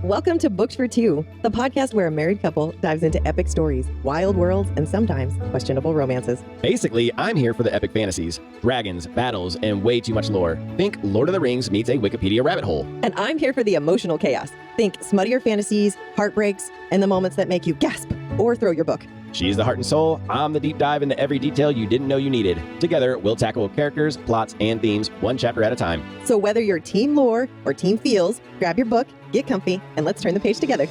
Welcome to Booked for Two, the podcast where a married couple dives into epic stories, wild worlds, and sometimes questionable romances. Basically, I'm here for the epic fantasies, dragons, battles, and way too much lore. Think Lord of the Rings meets a Wikipedia rabbit hole. And I'm here for the emotional chaos. Think smuttier fantasies, heartbreaks, and the moments that make you gasp or throw your book. She's the heart and soul. I'm the deep dive into every detail you didn't know you needed. Together, we'll tackle characters, plots, and themes one chapter at a time. So whether you're team lore or team feels, grab your book, get comfy, and let's turn the page together.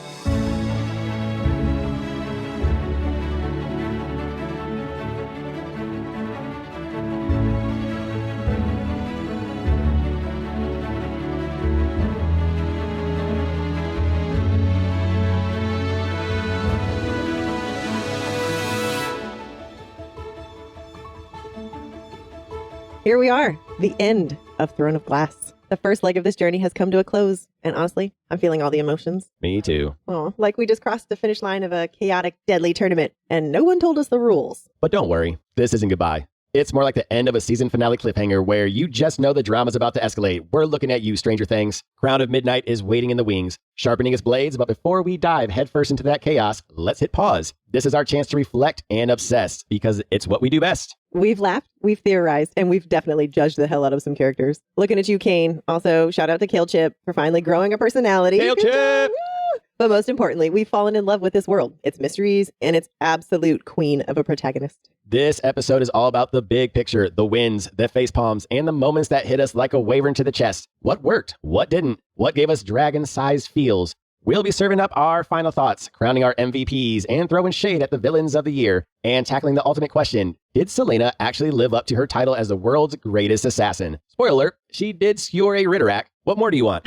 Here we are, the end of Throne of Glass. The first leg of this journey has come to a close, and honestly, I'm feeling all the emotions. Me too. Oh, like we just crossed the finish line of a chaotic, deadly tournament, and no one told us the rules. But don't worry, this isn't goodbye. It's more like the end of a season finale cliffhanger where you just know the drama's about to escalate. We're looking at you, Stranger Things. Crown of Midnight is waiting in the wings, sharpening its blades, but before we dive headfirst into that chaos, let's hit pause. This is our chance to reflect and obsess, because it's what we do best. We've laughed, we've theorized, and we've definitely judged the hell out of some characters. Looking at you, Kane. Also, shout out to Kale Chip for finally growing a personality. Kale Chip! But most importantly, we've fallen in love with this world, its mysteries, and its absolute queen of a protagonist. This episode is all about the big picture, the wins, the face palms, and the moments that hit us like a wyvern to the chest. What worked? What didn't? What gave us dragon-sized feels? We'll be serving up our final thoughts, crowning our MVPs, and throwing shade at the villains of the year, and tackling the ultimate question: did Celaena actually live up to her title as the world's greatest assassin? Spoiler alert, she did skewer a Ritterak. What more do you want?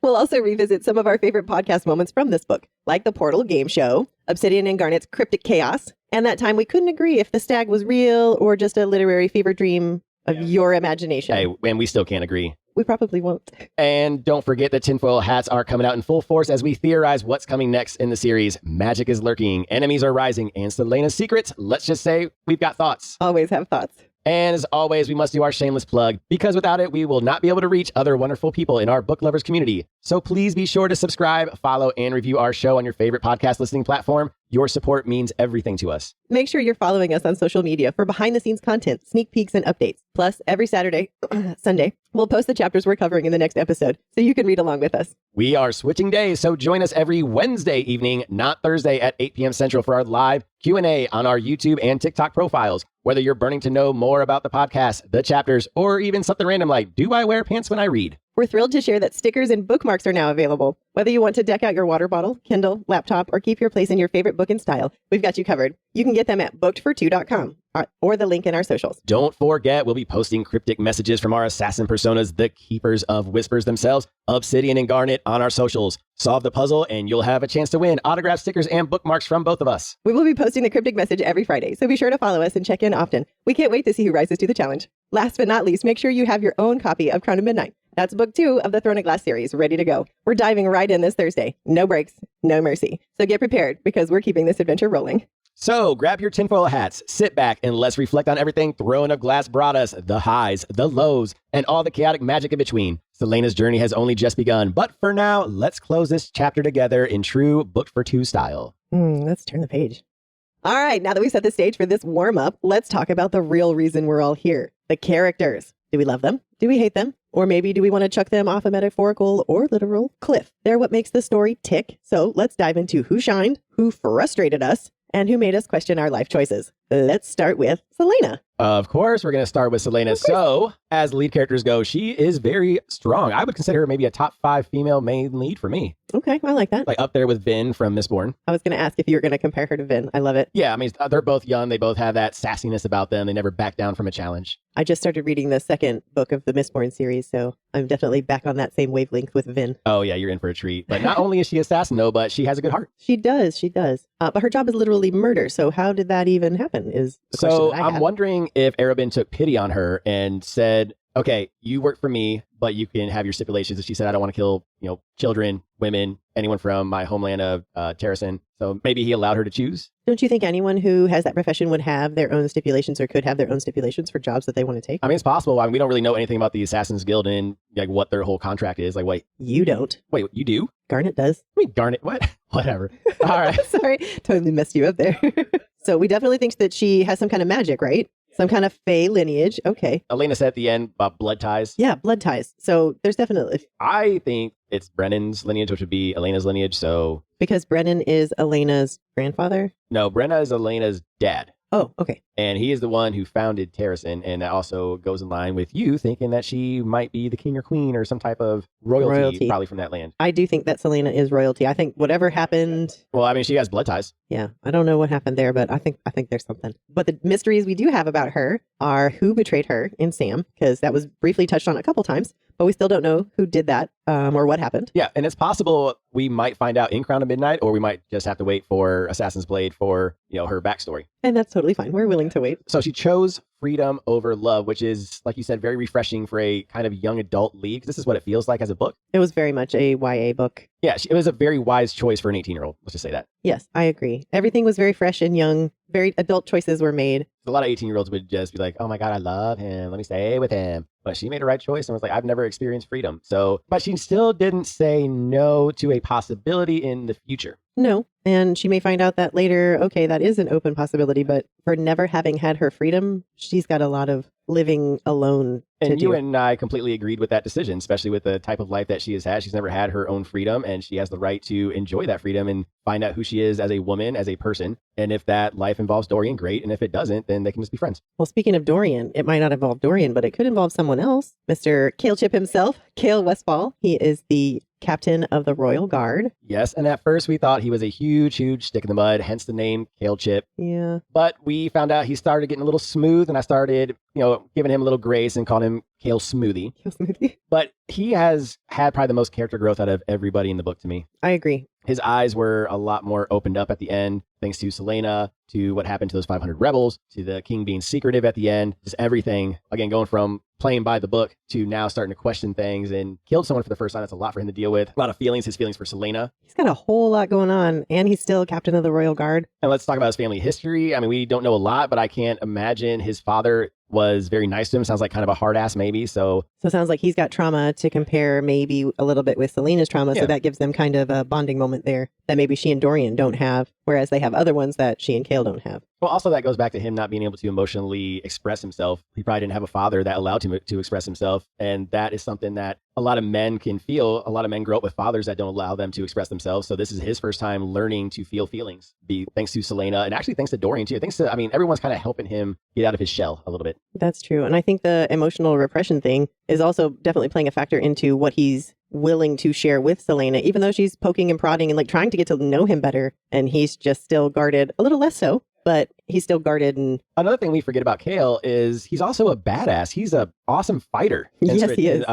We'll also revisit some of our favorite podcast moments from this book, like the Portal game show, Obsidian and Garnet's cryptic chaos, and that time we couldn't agree if the stag was real or just a literary fever dream of your imagination. Hey, and we still can't agree. We probably won't. And don't forget the tinfoil hats are coming out in full force as we theorize what's coming next in the series. Magic is lurking, enemies are rising, and Celaena's secrets, let's just say we've got thoughts. Always have thoughts. And as always, we must do our shameless plug, because without it, we will not be able to reach other wonderful people in our book lovers community. So please be sure to subscribe, follow, and review our show on your favorite podcast listening platform. Your support means everything to us. Make sure you're following us on social media for behind-the-scenes content, sneak peeks, and updates. Plus, every Saturday, Sunday, we'll post the chapters we're covering in the next episode, so you can read along with us. We are switching days, so join us every Wednesday evening, not Thursday, at 8 p.m. Central for our live Q&A on our YouTube and TikTok profiles. Whether you're burning to know more about the podcast, the chapters, or even something random like, do I wear pants when I read? We're thrilled to share that stickers and bookmarks are now available. Whether you want to deck out your water bottle, Kindle, laptop, or keep your place in your favorite book and style, we've got you covered. You can get them at bookedfor2.com or the link in our socials. Don't forget, we'll be posting cryptic messages from our assassin personas, the keepers of whispers themselves, Obsidian and Garnet, on our socials. Solve the puzzle and you'll have a chance to win autographed stickers and bookmarks from both of us. We will be posting the cryptic message every Friday, so be sure to follow us and check in often. We can't wait to see who rises to the challenge. Last but not least, make sure you have your own copy of Crown of Midnight. That's book 2 of the Throne of Glass series, ready to go. We're diving right in this Thursday. No breaks, no mercy. So get prepared, because we're keeping this adventure rolling. So grab your tinfoil hats, sit back, and let's reflect on everything Throne of Glass brought us, the highs, the lows, and all the chaotic magic in between. Celaena's journey has only just begun, but for now, let's close this chapter together in true Book for Two style. Let's turn the page. All right, now that we've set the stage for this warm-up, let's talk about the real reason we're all here, the characters. Do we love them? Do we hate them? Or maybe do we want to chuck them off a metaphorical or literal cliff? They're what makes the story tick. So let's dive into who shined, who frustrated us, and who made us question our life choices. Let's start with Celaena. Of course, we're going to start with Celaena. So, as lead characters go, she is very strong. I would consider her maybe a top 5 female main lead for me. Okay, I like that. Like up there with Vin from Mistborn. I was going to ask if you were going to compare her to Vin. I love it. Yeah, I mean, they're both young. They both have that sassiness about them. They never back down from a challenge. I just started reading the second book of the Mistborn series, so I'm definitely back on that same wavelength with Vin. Oh, yeah, you're in for a treat. But not only is she assassin, though, but she has a good heart. She does. But her job is literally murder. So how did that even happen is the question that I I'm have. wondering if Arobynn took pity on her and said, okay, you work for me, but you can have your stipulations. And she said, I don't want to kill, children, women, anyone from my homeland of Terrasen. So maybe he allowed her to choose. Don't you think anyone who has that profession would have their own stipulations or could have their own stipulations for jobs that they want to take? I mean, it's possible. I mean, we don't really know anything about the Assassin's Guild and like what their whole contract is. Like, wait. You don't. Wait, you do? Garnet does. I mean, Garnet, what? Whatever. All right. Sorry, totally messed you up there. So we definitely think that she has some kind of magic, right? Some kind of fae lineage. Okay. Elena said at the end about blood ties. Yeah, blood ties. So there's definitely... I think it's Brennan's lineage, which would be Elena's lineage. So because Brennan is Elena's grandfather? No, Brenna is Elena's dad. Oh, okay. And he is the one who founded Terrasen. And that also goes in line with you thinking that she might be the king or queen or some type of royalty. Probably from that land. I do think that Selena is royalty. I think whatever happened... Well, I mean, she has blood ties. Yeah. I don't know what happened there, but I think there's something. But the mysteries we do have about her are who betrayed her in Sam, because that was briefly touched on a couple times, but we still don't know who did that or what happened. Yeah. And it's possible we might find out in Crown of Midnight, or we might just have to wait for Assassin's Blade for, her backstory. And that's totally fine. We're willing to wait. So she chose freedom over love, which is, like you said, very refreshing for a kind of young adult lead. This is what it feels like as a book. It was very much a YA book. Yeah, it was a very wise choice for an 18-year-old. Let's just say that. Yes, I agree. Everything was very fresh and young. Very adult choices were made. A lot of 18-year-olds would just be like, oh my God, I love him. Let me stay with him. But she made the right choice and was like, I've never experienced freedom. So, but she still didn't say no to a possibility in the future. No. And she may find out that later, okay, that is an open possibility, but for never having had her freedom, she's got a lot of living alone to And do. you and I completely agreed with that decision, especially with the type of life that she has had. She's never had her own freedom, and she has the right to enjoy that freedom and find out who she is as a woman, as a person. And if that life involves Dorian, great. And if it doesn't, then they can just be friends. Well, speaking of Dorian, it might not involve Dorian, but it could involve someone else. Mr. Kale Chip himself, Kale Westfall. He is the captain of the Royal Guard. Yes, and at first we thought he was a huge stick in the mud, hence the name Kale Chip. Yeah. But we found out he started getting a little smooth, and I started, giving him a little grace and called him Kale Smoothie. Kale Smoothie. But he has had probably the most character growth out of everybody in the book to me. I agree. His eyes were a lot more opened up at the end, thanks to Selena, to what happened to those 500 rebels, to the king being secretive at the end, just everything. Again, going from playing by the book to now starting to question things and killed someone for the first time. That's a lot for him to deal with. A lot of feelings, his feelings for Selena. He's got a whole lot going on, and he's still captain of the Royal Guard. And let's talk about his family history. I mean, we don't know a lot, but I can't imagine his father was very nice to him. Sounds like kind of a hard ass maybe. So it sounds like he's got trauma to compare maybe a little bit with Selena's trauma. Yeah. So that gives them kind of a bonding moment there that maybe she and Dorian don't have, whereas they have other ones that she and Kale don't have. Well, also that goes back to him not being able to emotionally express himself. He probably didn't have a father that allowed him to express himself. And that is something that a lot of men can feel. A lot of men grow up with fathers that don't allow them to express themselves. So this is his first time learning to feel feelings, thanks to Selena, and actually thanks to Dorian too. Everyone's kind of helping him get out of his shell a little bit. That's true. And I think the emotional repression thing is also definitely playing a factor into what he's willing to share with Selena, even though she's poking and prodding and like trying to get to know him better. And he's just still guarded, a little less so, but he's still guarded. And another thing we forget about Kale is he's also a badass. He's an awesome fighter. Yes, he is.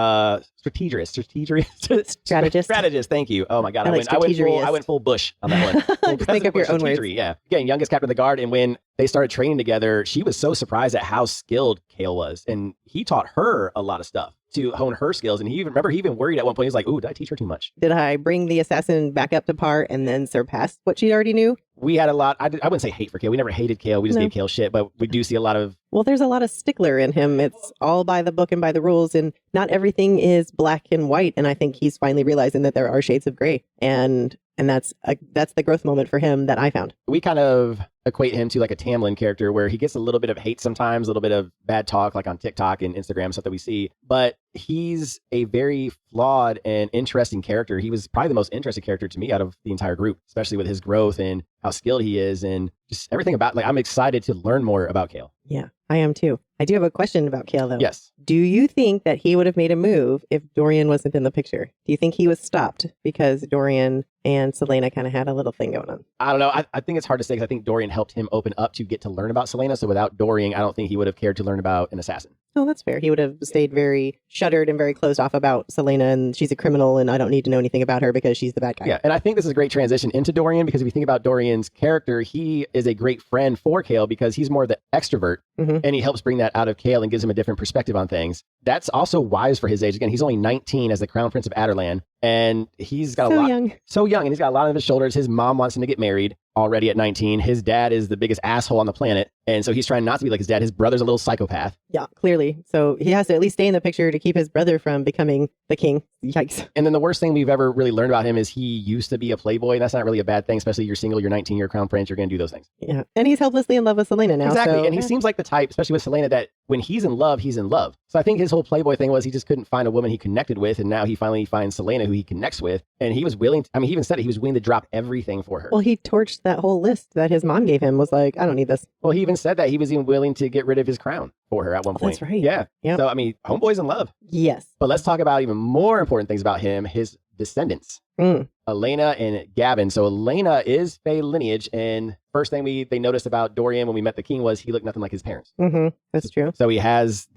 Strategist. Thank you. Oh my God. I went full Bush on that one. Just make up your own words. Yeah. Again, youngest captain of the guard. And when they started training together, she was so surprised at how skilled Kale was. And he taught her a lot of stuff to hone her skills. And he even worried at one point. He's like, ooh, did I teach her too much? Did I bring the assassin back up to par and then surpass what she already knew? We had a lot. I wouldn't say hate for Kale. We never hated Kale. We just gave Kale shit. But we do see a lot of... Well, there's a lot of stickler in him. It's all by the book and by the rules. And not everything is black and white. And I think he's finally realizing that there are shades of gray. And that's the growth moment for him that I found. We kind of equate him to like a Tamlin character where he gets a little bit of hate sometimes, a little bit of bad talk like on TikTok and Instagram, stuff that we see. But he's a very flawed and interesting character. He was probably the most interesting character to me out of the entire group, especially with his growth and how skilled he is and just everything about, I'm excited to learn more about Kale. Yeah, I am too. I do have a question about Kale though. Yes. Do you think that he would have made a move if Dorian wasn't in the picture? Do you think he was stopped because Dorian and Selena kind of had a little thing going on? I don't know. I think it's hard to say because I think Dorian helped him open up to get to learn about Selena. So without Dorian, I don't think he would have cared to learn about an assassin. Oh, that's fair. He would have stayed very shuttered and very closed off about Selena, and she's a criminal, and I don't need to know anything about her because she's the bad guy. Yeah, and I think this is a great transition into Dorian, because if you think about Dorian's character, he is a great friend for Kale because he's more the extrovert, and he helps bring that out of Kale and gives him a different perspective on things. That's also wise for his age. Again, he's only 19 as the Crown Prince of Adarlan, and he's got so young, and he's got a lot on his shoulders. His mom wants him to get married already at 19. His dad is the biggest asshole on the planet, and so he's trying not to be like his dad. His brother's a little psychopath. Yeah, clearly. So he has to at least stay in the picture to keep his brother from becoming the king. Yikes. And then the worst thing we've ever really learned about him is he used to be a playboy. That's not really a bad thing, especially you're single, you're 19, you're Crown Prince, you're going to do those things. Yeah, and he's helplessly in love with Selena now. Exactly, so, and he seems like the type, especially with Selena, that when he's in love, he's in love. So I think his whole playboy thing was he just couldn't find a woman he connected with, and now he finally finds Selena who he connects with, and he was willing to, he even said it, he was willing to drop everything for her. Well, he torched that whole list that his mom gave him, was like, I don't need this. Well, he even said that he was even willing to get rid of his crown for her at one point. That's right. Yeah. Yep. So, homeboy's in love. Yes. But let's talk about even more important things about him, his descendants. Elena and Gavin. So Elena is Fae lineage, and first thing they noticed about Dorian when we met the king was he looked nothing like his parents. That's true. So he has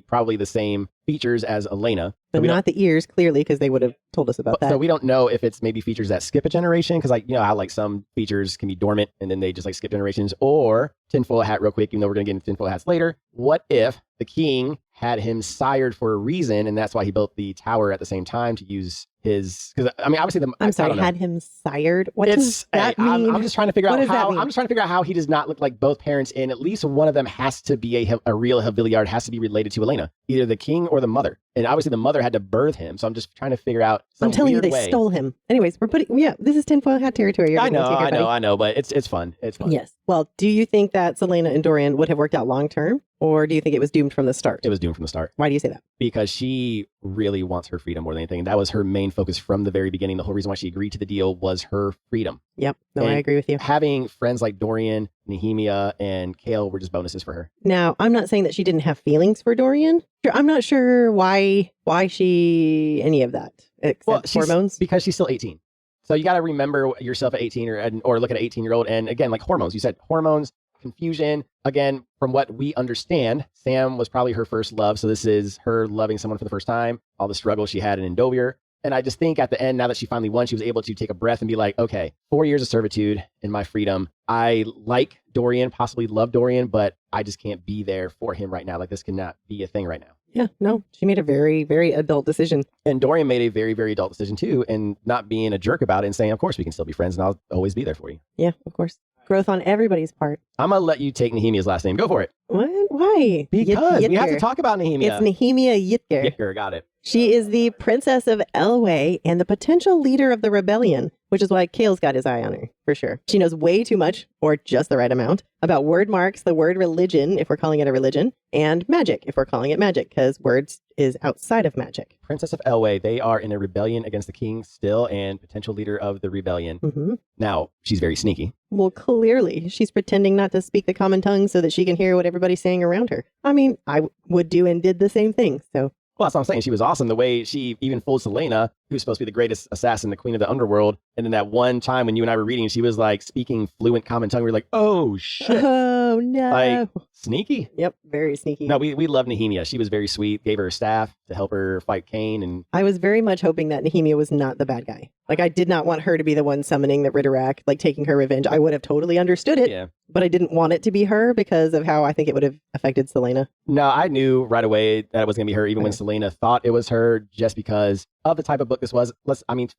probably the same features as Elena. But not the ears, clearly, because they would have told us about that. So we don't know if it's maybe features that skip a generation, because how some features can be dormant and then they just skip generations, or tinfoil hat real quick, even though we're going to get into tinfoil hats later. What if the king had him sired for a reason, and that's why he built the tower at the same time to use his, because obviously I'm sorry, had him sired? What does that mean? I'm just trying to figure out how he does not look like both parents, and at least one of them has to be a real Heviliard, has to be related to Elena, either the king or the mother. And obviously the mother had to birth him, so I'm just trying to figure out some I'm telling you, they way. Stole him. Anyways, this is tinfoil hat territory. I know, but it's fun. It's fun. Yes. Well, do you think that Selena and Dorian would have worked out long term, or do you think it was doomed from the start? It was doomed from the start. Why do you say that? Because she really wants her freedom more than anything. And that was her main focus from the very beginning. The whole reason why she agreed to the deal was her freedom. Yep. No, I agree with you. Having friends like Dorian, Nehemia, and Kale were just bonuses for her. Now, I'm not saying that she didn't have feelings for Dorian. I'm not sure why she any of that, except hormones. Because she's still 18. So you got to remember yourself at 18 or look at an 18-year-old. And again, like hormones, you said hormones, confusion. Again, from what we understand, Sam was probably her first love. So this is her loving someone for the first time, all the struggle she had in Endovir. And I just think at the end, now that she finally won, she was able to take a breath and be like, okay, 4 years of servitude and my freedom. I like Dorian, possibly love Dorian, but I just can't be there for him right now. Like, this cannot be a thing right now. Yeah, no, she made a very, very adult decision. And Dorian made a very, very adult decision too, and not being a jerk about it and saying, of course we can still be friends and I'll always be there for you. Yeah, of course. Growth on everybody's part. I'm going to let you take Nehemia's last name. Go for it. What? Why? Because we have to talk about Nehemia. It's Nehemia Yitger. Yitger, got it. She is the princess of Elway and the potential leader of the rebellion, which is why Kale's got his eye on her, for sure. She knows way too much, or just the right amount, about word marks, the word religion, if we're calling it a religion, and magic, if we're calling it magic, because words is outside of magic. Princess of Elway, they are in a rebellion against the king still, and potential leader of the rebellion. Now, she's very sneaky. Well, clearly, she's pretending not to speak the common tongue so that she can hear what everybody's saying around her. I would do and did the same thing, so... Well, that's what I'm saying. She was awesome. The way she even fooled Selena, who's supposed to be the greatest assassin, the queen of the underworld. And then that one time when you and I were reading, she was like speaking fluent common tongue. We were like, oh, shit. Oh, no. Like, sneaky. Yep, very sneaky. No, we love Nehemia. She was very sweet. Gave her a staff to help her fight Cain. And I was very much hoping that Nehemia was not the bad guy. Like, I did not want her to be the one summoning the Ritterak, like taking her revenge. I would have totally understood it. Yeah. But I didn't want it to be her because of how I think it would have affected Selena. No, I knew right away that it was going to be her, even when Selena thought it was her, just because of the type of book this was.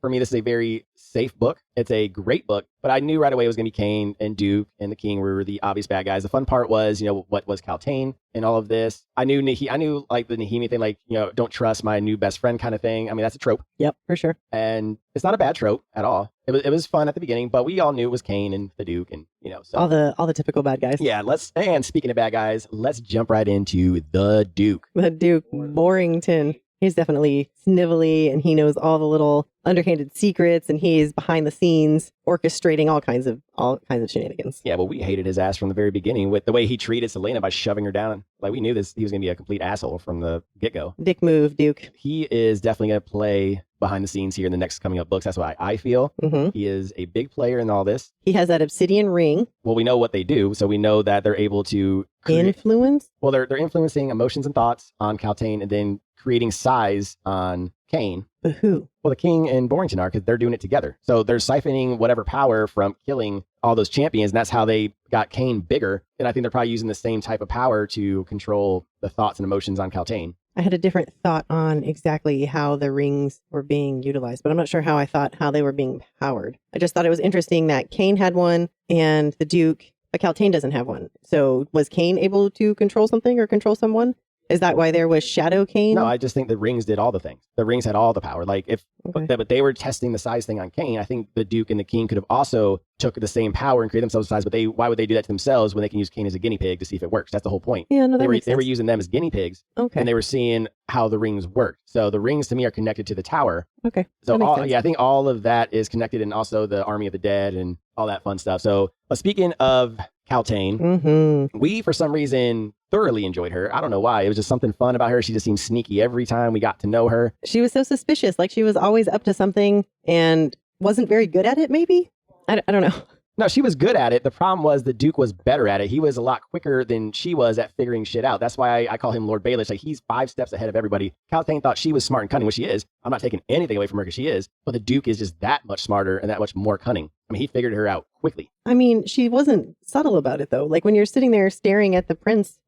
For me, this is a very safe book. It's a great book, but I knew right away it was going to be Cain and Duke and the king were the obvious bad guys. The fun part was, what was Kaltain and all of this. I knew like the Nehemia thing, like, don't trust my new best friend kind of thing. That's a trope. Yep, for sure. And it's not a bad trope at all. It was fun at the beginning, but we all knew it was Cain and the Duke and, so. All the typical bad guys. Yeah, and speaking of bad guys, let's jump right into the Duke. The Duke, Borington. He's definitely snivelly and he knows all the little underhanded secrets and he's behind the scenes orchestrating all kinds of shenanigans. Yeah, well, we hated his ass from the very beginning with the way he treated Selena by shoving her down. Like, we knew he was going to be a complete asshole from the get-go. Dick move, Duke. He is definitely going to play behind the scenes here in the next coming up books. That's what I feel. Mm-hmm. He is a big player in all this. He has that obsidian ring. Well, we know what they do, so we know that they're able to Influence? Well, they're influencing emotions and thoughts on Kaltain and then creating size on Kane. But who? Well, the king and Borrington are, because they're doing it together. So they're siphoning whatever power from killing all those champions, and that's how they got Kane bigger. And I think they're probably using the same type of power to control the thoughts and emotions on Kaltain. I had a different thought on exactly how the rings were being utilized, but I'm not sure how they were being powered. I just thought it was interesting that Kane had one and the Duke, but Kaltain doesn't have one. So was Kane able to control something or control someone? Is that why there was Shadow Kane? No, I just think the rings did all the things. The rings had all the power. Like but they were testing the size thing on Kane. I think the Duke and the King could have also took the same power and created themselves size, but why would they do that to themselves when they can use Kane as a guinea pig to see if it works? That's the whole point. Yeah, no, they were using them as guinea pigs. Okay. And they were seeing how the rings worked. So the rings to me are connected to the tower. Okay. So I think all of that is connected, and also the Army of the Dead and all that fun stuff. So speaking of Kaltain, we for some reason thoroughly enjoyed her. I don't know why. It was just something fun about her. She just seemed sneaky every time we got to know her. She was so suspicious. Like she was always up to something and wasn't very good at it, maybe? I don't know. No, she was good at it. The problem was the Duke was better at it. He was a lot quicker than she was at figuring shit out. That's why I call him Lord Baelish. Like, he's 5 steps ahead of everybody. Kaltain thought she was smart and cunning, which she is. I'm not taking anything away from her because she is. But the Duke is just that much smarter and that much more cunning. I mean, he figured her out quickly. I mean, she wasn't subtle about it, though. Like, when you're sitting there staring at the prince,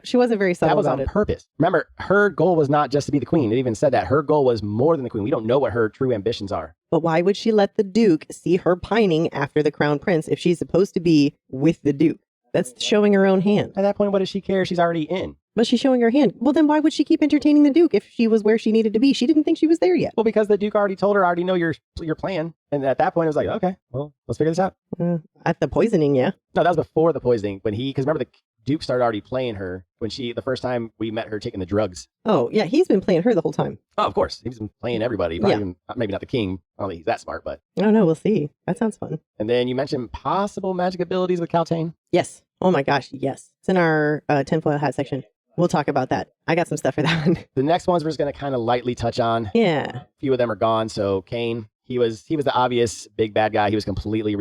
she wasn't very subtle about it. That was on purpose. Remember, her goal was not just to be the queen. It even said that. Her goal was more than the queen. We don't know what her true ambitions are. But why would she let the Duke see her pining after the crown prince if she's supposed to be with the Duke? That's showing her own hand. At that point, what does she care? She's already in. But she's showing her hand. Well, then why would she keep entertaining the Duke if she was where she needed to be? She didn't think she was there yet. Well, because the Duke already told her, I already know your plan. And at that point, it was like, okay, well, let's figure this out. At the poisoning, yeah. No, that was before the poisoning. Because remember, the Duke started already playing her when the first time we met her taking the drugs. Oh, yeah, he's been playing her the whole time. Oh, of course. He's been playing everybody. Even, maybe not the king. I don't think he's that smart, but. I don't know. We'll see. That sounds fun. And then you mentioned possible magic abilities with Kaltain. Yes. Oh my gosh, yes. It's in our tinfoil hat section. We'll talk about that. I got some stuff for that one. The next ones we're just going to kind of lightly touch on. Yeah. A few of them are gone. So Kane, he was the obvious big bad guy. He was completely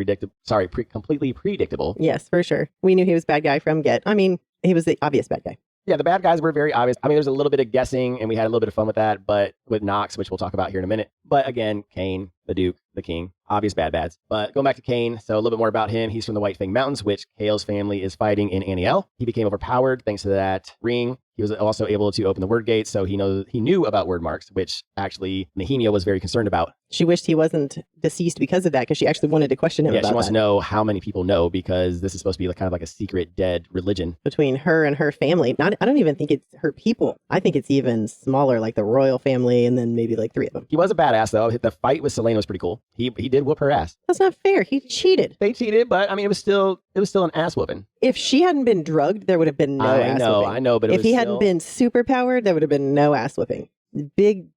completely predictable. Yes, for sure. We knew he was bad guy from get. I mean, he was the obvious bad guy. Yeah, the bad guys were very obvious. I mean, there's a little bit of guessing, and we had a little bit of fun with that, but with Nox, which we'll talk about here in a minute. But again, Kane, the Duke, the King, obvious bads. But going back to Kane, so a little bit more about him. He's from the White Fang Mountains, which Kale's family is fighting in Aniel. He became overpowered thanks to that ring. He was also able to open the word gate, so he knew about word marks, which actually Nehemia was very concerned about. She wished he wasn't deceased because of that, because she actually wanted to question him about that. Yeah, she wants to know how many people know, because this is supposed to be kind of like a secret dead religion. Between her and her family. I don't even think it's her people. I think it's even smaller, like the royal family, and then maybe like 3 of them. He was a badass, though. The fight with Selene was pretty cool. He did whoop her ass. That's not fair. He cheated. They cheated, but I mean, it was still an ass whooping. If she hadn't been drugged, there would have been no ass whooping. I know, but if he hadn't been super powered, there would have been no ass whooping. Big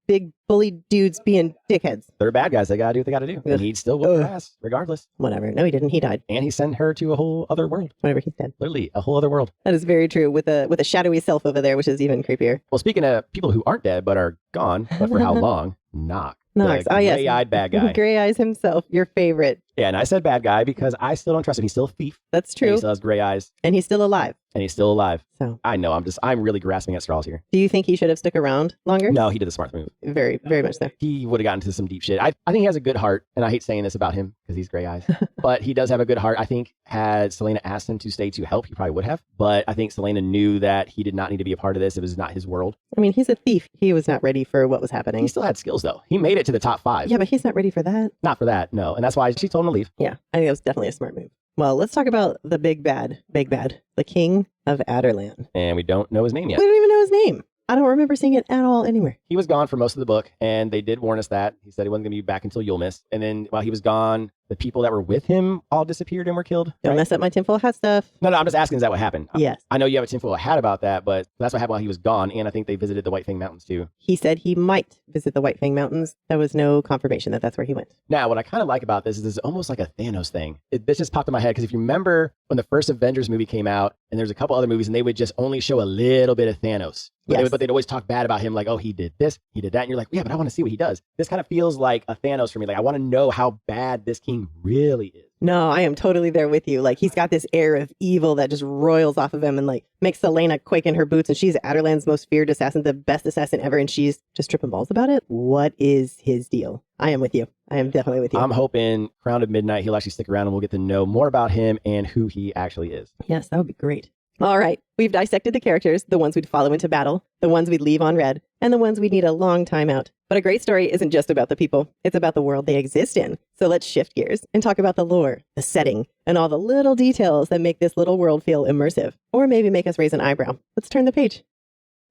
bully dudes being dickheads. They're bad guys. They gotta do what they gotta do. And he'd still whoop her ass, regardless. Whatever. No, he didn't. He died. And he sent her to a whole other world. Whatever, he's dead. Literally, a whole other world. That is very true, with a shadowy self over there, which is even creepier. Well, speaking of people who aren't dead but are gone, but for how long? Nox. Nox. Oh, yes. Gray-eyed bad guy. Gray eyes himself, your favorite. Yeah, and I said bad guy because I still don't trust him. He's still a thief. That's true. And he still has gray eyes. And he's still alive. So I know. I'm really grasping at straws here. Do you think he should have stuck around longer? No, he did the smart move. Very, very much so. He would have gotten into some deep shit. I think he has a good heart, and I hate saying this about him because he's gray eyes, but he does have a good heart. I think had Selena asked him to stay to help, he probably would have. But I think Selena knew that he did not need to be a part of this. It was not his world. I mean, he's a thief. He was not ready for what was happening. He still had skills, though. He made it to the top 5. Yeah, but he's not ready for that. Not for that, no. And that's why she told him to leave. Yeah, I think that was definitely a smart move. Well, let's talk about the big bad, the king of Adarlan. And we don't know his name yet. We don't even know his name. I don't remember seeing it at all anywhere. He was gone for most of the book, and they did warn us that. He said he wasn't going to be back until Yulmis. And then while he was gone, the people that were with him all disappeared and were killed. Don't mess up my tinfoil hat stuff. No, I'm just asking, is that what happened? Yes. I know you have a tinfoil hat about that, but that's what happened while he was gone. And I think they visited the White Fang Mountains too. He said he might visit the White Fang Mountains. There was no confirmation that that's where he went. Now, what I kind of like about this is almost like a Thanos thing. This just popped in my head because if you remember when the first Avengers movie came out, and there's a couple other movies, and they would just only show a little bit of Thanos. But they'd always talk bad about him, like, oh, he did this, he did that. And you're like, yeah, but I want to see what he does. This kind of feels like a Thanos for me. Like, I want to know how bad this king really is. No, I am totally there with you. Like, he's got this air of evil that just roils off of him and, like, makes Selena quake in her boots. And she's Adarlan's most feared assassin, the best assassin ever. And she's just tripping balls about it. What is his deal? I am with you. I am definitely with you. I'm hoping Crown of Midnight, he'll actually stick around and we'll get to know more about him and who he actually is. Yes, that would be great. All right. We've dissected the characters, the ones we'd follow into battle, the ones we'd leave on red, and the ones we'd need a long time out. But a great story isn't just about the people. It's about the world they exist in. So let's shift gears and talk about the lore, the setting, and all the little details that make this little world feel immersive. Or maybe make us raise an eyebrow. Let's turn the page.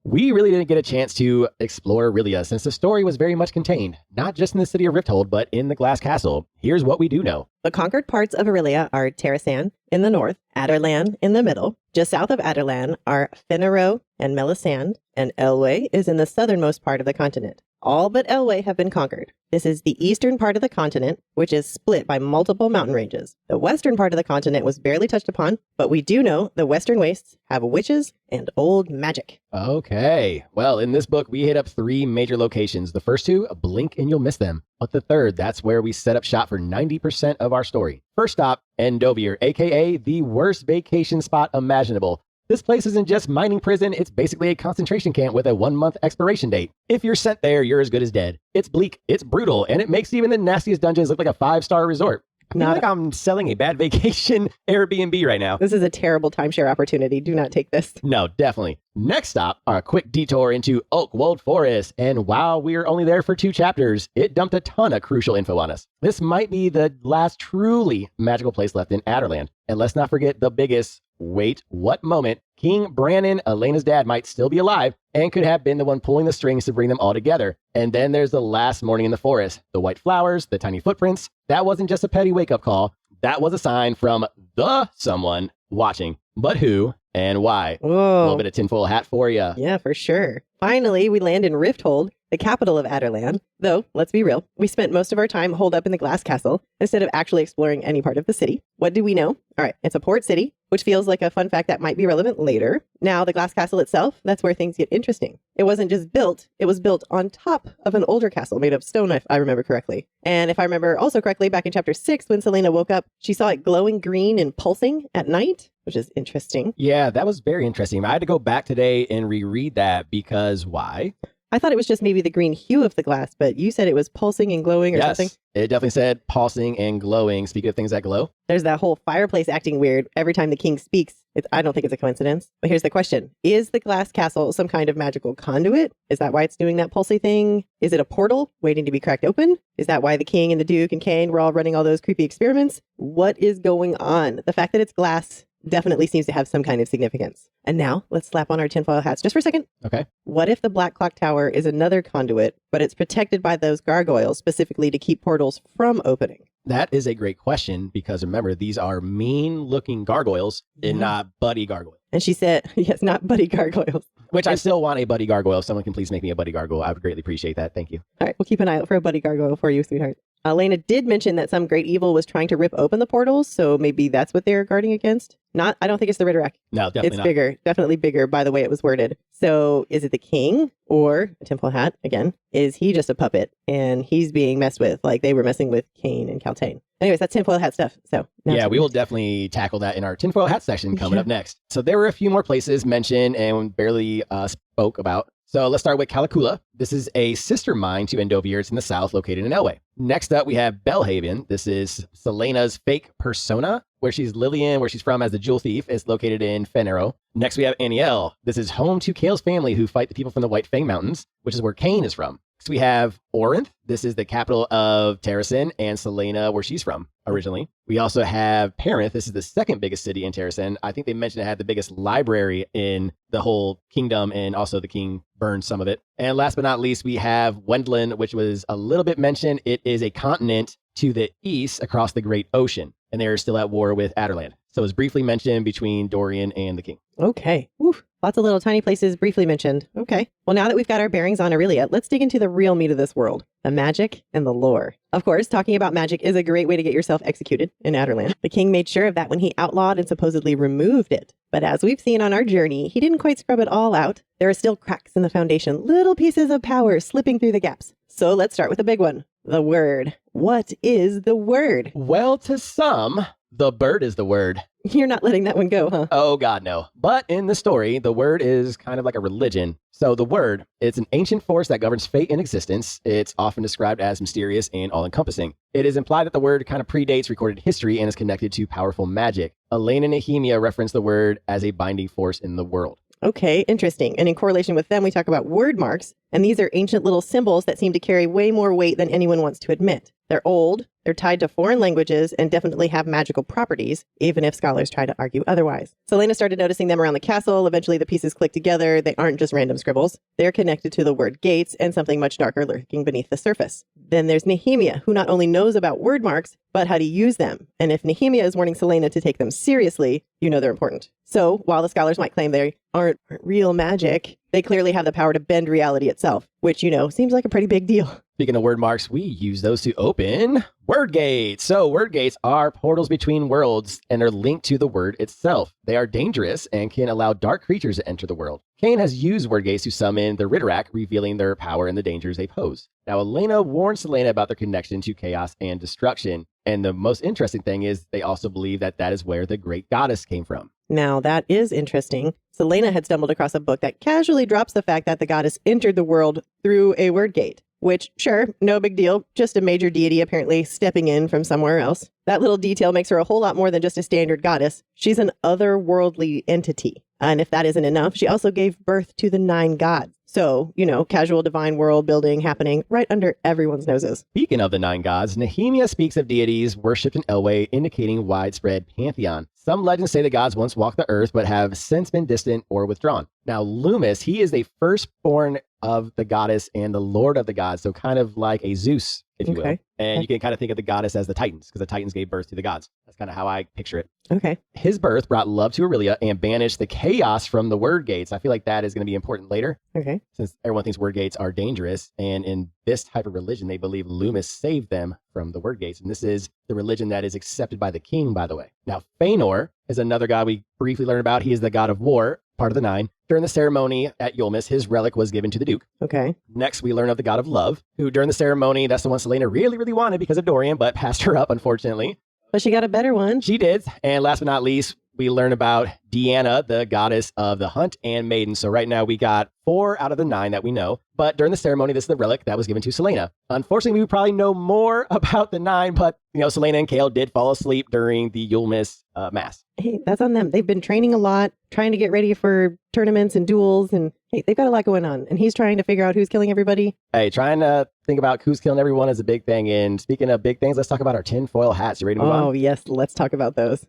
We really didn't get a chance to explore Erilea since the story was very much contained, not just in the city of Rifthold, but in the Glass Castle. Here's what we do know. The conquered parts of Erilea are Terrasan in the north, Adarlan in the middle. Just south of Adarlan are Fenero and Melisande, and Elwë is in the southernmost part of the continent. All but Elwë have been conquered. This is the eastern part of the continent, which is split by multiple mountain ranges. The western part of the continent was barely touched upon, but we do know the western wastes have witches and old magic. Okay. Well, in this book, we hit up 3 major locations. The first 2, blink and you'll miss them. But the third, that's where we set up shop for 90% of our story. First stop, Endovier, aka the worst vacation spot imaginable. This place isn't just mining prison, it's basically a concentration camp with a 1-month expiration date. If you're sent there, you're as good as dead. It's bleak, it's brutal, and it makes even the nastiest dungeons look like a 5-star resort. I feel like I'm selling a bad vacation Airbnb right now. This is a terrible timeshare opportunity. Do not take this. No, definitely. Next stop, our quick detour into Oakwold Forest. And while we were only there for 2 chapters, it dumped a ton of crucial info on us. This might be the last truly magical place left in Adarlan. And let's not forget the biggest, wait, what moment? King Brannon, Elena's dad, might still be alive and could have been the one pulling the strings to bring them all together. And then there's the last morning in the forest. The white flowers, the tiny footprints. That wasn't just a petty wake-up call. That was a sign from the someone watching. But who and why? Whoa. A little bit of tinfoil hat for you. Yeah, for sure. Finally, we land in Rifthold, the capital of Adarlan. Though, let's be real, we spent most of our time holed up in the Glass Castle instead of actually exploring any part of the city. What do we know? All right, it's a port city, which feels like a fun fact that might be relevant later. Now, the Glass Castle itself, that's where things get interesting. It wasn't just built, it was built on top of an older castle made of stone, if I remember correctly. And if I remember also correctly, back in chapter 6, when Selena woke up, she saw it glowing green and pulsing at night, which is interesting. Yeah, that was very interesting. I had to go back today and reread that because why? I thought it was just maybe the green hue of the glass, but you said it was pulsing and glowing or something. It definitely said pulsing and glowing. Speaking of things that glow. There's that whole fireplace acting weird every time the king speaks. I don't think it's a coincidence. But here's the question. Is the Glass Castle some kind of magical conduit? Is that why it's doing that pulsy thing? Is it a portal waiting to be cracked open? Is that why the king and the duke and Kane were all running all those creepy experiments? What is going on? The fact that it's glass definitely seems to have some kind of significance. And now let's slap on our tinfoil hats just for a second. Okay. What if the Black Clock Tower is another conduit, but it's protected by those gargoyles specifically to keep portals from opening? That is a great question because remember, these are mean looking gargoyles and not buddy gargoyles. And she said, yes, not buddy gargoyles. Which I still want a buddy gargoyle. If someone can please make me a buddy gargoyle, I would greatly appreciate that. Thank you. All right, we'll keep an eye out for a buddy gargoyle for you, sweetheart. Elena did mention that some great evil was trying to rip open the portals, so maybe that's what they're guarding against. I don't think it's the Riderack. No, definitely it's not. Bigger, definitely bigger by the way it was worded. So is it the king or a tinfoil hat again? Is he just a puppet and he's being messed with like they were messing with Kane and Kaltain? Anyways, that's tinfoil hat stuff. So yeah, we will definitely tackle that in our tinfoil hat section coming up next. So there were a few more places mentioned and barely spoke about. So let's start with Calicula. This is a sister mine to Endovier. It's in the south, located in Elwë. Next up, we have Belhaven. This is Selena's fake persona, where she's Lillian, where she's from as the jewel thief. It's located in Fenero. Next, we have Aniel. This is home to Kale's family who fight the people from the White Fang Mountains, which is where Kane is from. Next, we have Orinth. This is the capital of Terrasan and Selena, where she's from originally. We also have Parinth. This is the second biggest city in Terrasan. I think they mentioned it had the biggest library in the whole kingdom, and also the king burned some of it. And last but not least, we have Wendlin, which was a little bit mentioned. It is a continent to the east across the great ocean, and they are still at war with Aderland. So it's briefly mentioned between Dorian and the king. Okay. Woof. Lots of little tiny places briefly mentioned. Okay. Well, now that we've got our bearings on Erilea, let's dig into the real meat of this world, the magic and the lore. Of course, talking about magic is a great way to get yourself executed in Aderland. The king made sure of that when he outlawed and supposedly removed it. But as we've seen on our journey, he didn't quite scrub it all out. There are still cracks in the foundation, little pieces of power slipping through the gaps. So let's start with the big one, the word. What is the word? Well, to some, the bird is the word. You're not letting that one go, huh? Oh, God, no. But in the story, the word is kind of like a religion. So the word, it's an ancient force that governs fate and existence. It's often described as mysterious and all-encompassing. It is implied that the word kind of predates recorded history and is connected to powerful magic. Elaine and Nehemia reference the word as a binding force in the world. Okay, interesting. And in correlation with them, we talk about word marks. And these are ancient little symbols that seem to carry way more weight than anyone wants to admit. They're old, they're tied to foreign languages, and definitely have magical properties, even if scholars try to argue otherwise. Selena started noticing them around the castle. Eventually, the pieces click together. They aren't just random scribbles. They're connected to the word gates and something much darker lurking beneath the surface. Then there's Nehemia, who not only knows about word marks, but how to use them. And if Nehemia is warning Selena to take them seriously, you know they're important. So, while the scholars might claim they aren't real magic, they clearly have the power to bend reality itself, which, seems like a pretty big deal. Speaking of word marks, we use those to open word gates. So word gates are portals between worlds and are linked to the word itself. They are dangerous and can allow dark creatures to enter the world. Cain has used word gates to summon the Ridderak, revealing their power and the dangers they pose. Now, Elena warns Selena about their connection to chaos and destruction. And the most interesting thing is they also believe that that is where the great goddess came from. Now, that is interesting. Selena had stumbled across a book that casually drops the fact that the goddess entered the world through a word gate. Which, sure, no big deal, just a major deity apparently stepping in from somewhere else. That little detail makes her a whole lot more than just a standard goddess. She's an otherworldly entity. And if that isn't enough, she also gave birth to the 9 gods. So, casual divine world building happening right under everyone's noses. Speaking of the 9 gods, Nehemia speaks of deities worshipped in Elway, indicating widespread pantheon. Some legends say the gods once walked the earth, but have since been distant or withdrawn. Now, Loomis, he is the firstborn of the goddess and the lord of the gods, so kind of like a Zeus, if you will. And you can kind of think of the goddess as the Titans, because the Titans gave birth to the gods. That's kind of how I picture it. Okay. His birth brought love to Erilea and banished the chaos from the word gates. I feel like that is going to be important later. Okay. Since everyone thinks word gates are dangerous, and in this type of religion, they believe Loomis saved them from the word gates. And this is the religion that is accepted by the king, by the way. Now, Fëanor is another god we briefly learned about. He is the god of war, part of the 9. During the ceremony at Yulmus, his relic was given to the Duke. Okay. Next, we learn of the god of love, who during the ceremony, that's the one Selena really, really wanted because of Dorian, but passed her up, unfortunately. But she got a better one. She did. And last but not least, we learn about Deanna, the goddess of the hunt and maiden. So right now we got 4 out of the 9 that we know. But during the ceremony, this is the relic that was given to Selena. Unfortunately, we would probably know more about the 9, but Selena and Kale did fall asleep during the Yulmus mass. Hey, that's on them. They've been training a lot, trying to get ready for tournaments and duels, and hey, they've got a lot going on. And he's trying to figure out who's killing everybody. Hey, trying to think about who's killing everyone is a big thing. And speaking of big things, let's talk about our tinfoil hats. You ready to move on? Oh, yes. Let's talk about those.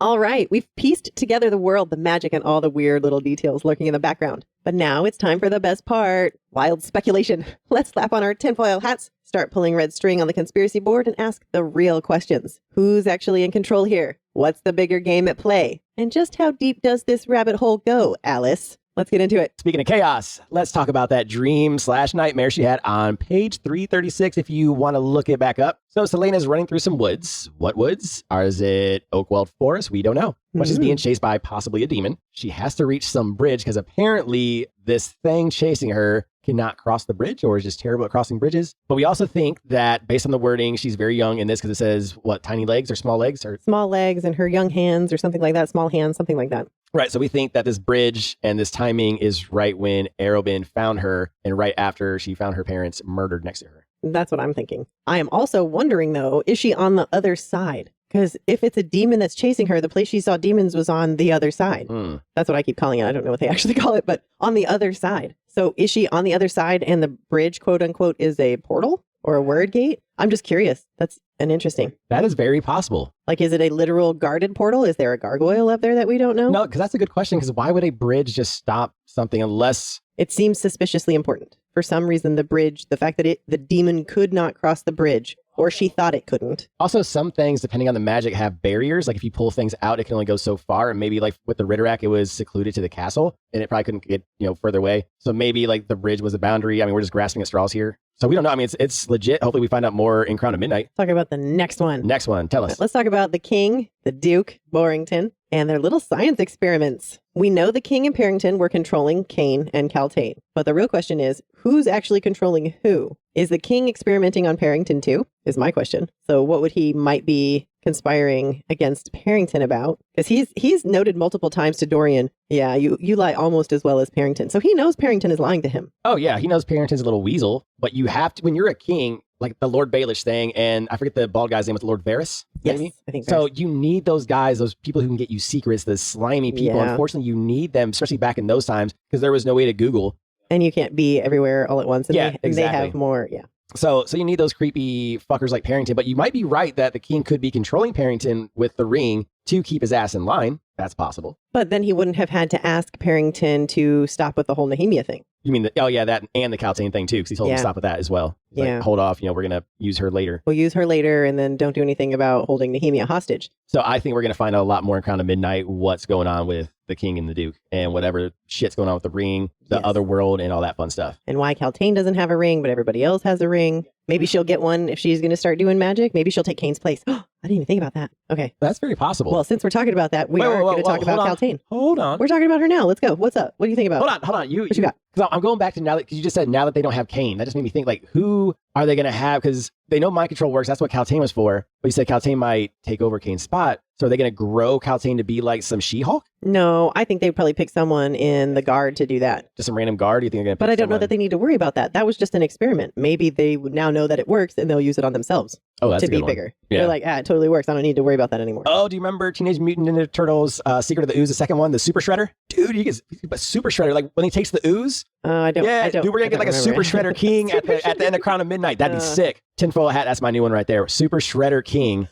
All right, we've pieced together the world, the magic, and all the weird little details lurking in the background. But now it's time for the best part, wild speculation. Let's slap on our tinfoil hats, start pulling red string on the conspiracy board, and ask the real questions. Who's actually in control here? What's the bigger game at play? And just how deep does this rabbit hole go, Alice? Let's get into it. Speaking of chaos, let's talk about that dream/nightmare she had on page 336 if you want to look it back up. So Selena's running through some woods. What woods? Or is it Oakweld Forest? We don't know. But she's being chased by possibly a demon. She has to reach some bridge because apparently this thing chasing her cannot cross the bridge or is just terrible at crossing bridges. But we also think that based on the wording, she's very young in this because it says, what, tiny legs or small legs? Or small legs and her young hands or something like that. Small hands, something like that. Right. So we think that this bridge and this timing is right when Arobin found her and right after she found her parents murdered next to her. That's what I'm thinking. I am also wondering, though, is she on the other side? Because if it's a demon that's chasing her, the place she saw demons was on the other side. That's what I keep calling it. I don't know what they actually call it, but on the other side. So is she on the other side and the bridge, quote unquote, is a portal or a word gate? I'm just curious. That's an interesting. That is very possible. Like, is it a literal guarded portal? Is there a gargoyle up there that we don't know? No, because that's a good question. Because why would a bridge just stop something unless... It seems suspiciously important. For some reason, the bridge, the fact that the demon could not cross the bridge or she thought it couldn't. Also, some things, depending on the magic, have barriers. Like if you pull things out, it can only go so far. And maybe like with the Ritterak, it was secluded to the castle and it probably couldn't get, further away. So maybe like the bridge was a boundary. I mean, we're just grasping at straws here. So we don't know. I mean, it's legit. Hopefully we find out more in Crown of Midnight. Talk about the next one. Next one. Tell us. Let's talk about the King, the Duke, Borrington, and their little science experiments. We know the King and Parrington were controlling Kane and Kaltain. But the real question is, who's actually controlling who? Is the King experimenting on Parrington too? Is my question. So what would he might be conspiring against Parrington about? Because he's noted multiple times to Dorian, yeah, you lie almost as well as Parrington. So he knows Parrington is lying to him. Oh, yeah. He knows Parrington's a little weasel. But you have to, when you're a king, like the Lord Baelish thing, and I forget the bald guy's name, was the Lord Varys? Yes, maybe? I think so. Varys. You need those guys, those people who can get you secrets, the slimy people. Yeah. Unfortunately, you need them, especially back in those times, because there was no way to Google. And you can't be everywhere all at once. And Yeah, they exactly. have more, yeah. So you need those creepy fuckers like Parrington, but you might be right that the king could be controlling Parrington with the ring to keep his ass in line. That's possible. But then he wouldn't have had to ask Parrington to stop with the whole Nehemia thing. You mean, that and the Kaltain thing too, because he told him to stop with that as well. He's like, hold off, we're going to use her later. We'll use her later and then don't do anything about holding Nehemia hostage. So I think we're going to find out a lot more in Crown of Midnight, what's going on with the king and the duke and whatever shit's going on with the ring, the other world, and all that fun stuff. And why Kaltain doesn't have a ring, but everybody else has a ring. Maybe she'll get one if she's going to start doing magic. Maybe she'll take Kane's place. I didn't even think about that. Okay. That's very possible. Well, since we're talking about that, we are going to talk about Kaltain. Hold on. We're talking about her now. Let's go. What's up? What do you think about? Hold on. What you got? Because I'm going back to because you just said now that they don't have Kane. That just made me think, like, who are they going to have? Because they know mind control works. That's what Kaltain was for. But you said Kaltain might take over Kane's spot. So are they going to grow Kaltain to be like some She-Hulk? No, I think they'd probably pick someone in the guard to do that. Just some random guard? You think they're going to pick But I don't know someone? that they need to worry about that. That was just an experiment. Maybe they would now know that it works and they'll use it on themselves that's to a be good one. bigger. Yeah. They're like, it totally works. I don't need to worry about that anymore. Oh, do you remember Teenage Mutant Ninja Turtles Secret of the Ooze, the second one, the Super Shredder? Dude, you get a Super Shredder, like when he takes the ooze. I don't. Dude, we're going to get like a Super Shredder King at the end of Crown of Midnight. That'd be sick. Tinfoil hat, that's my new one right there. Super Shredder King.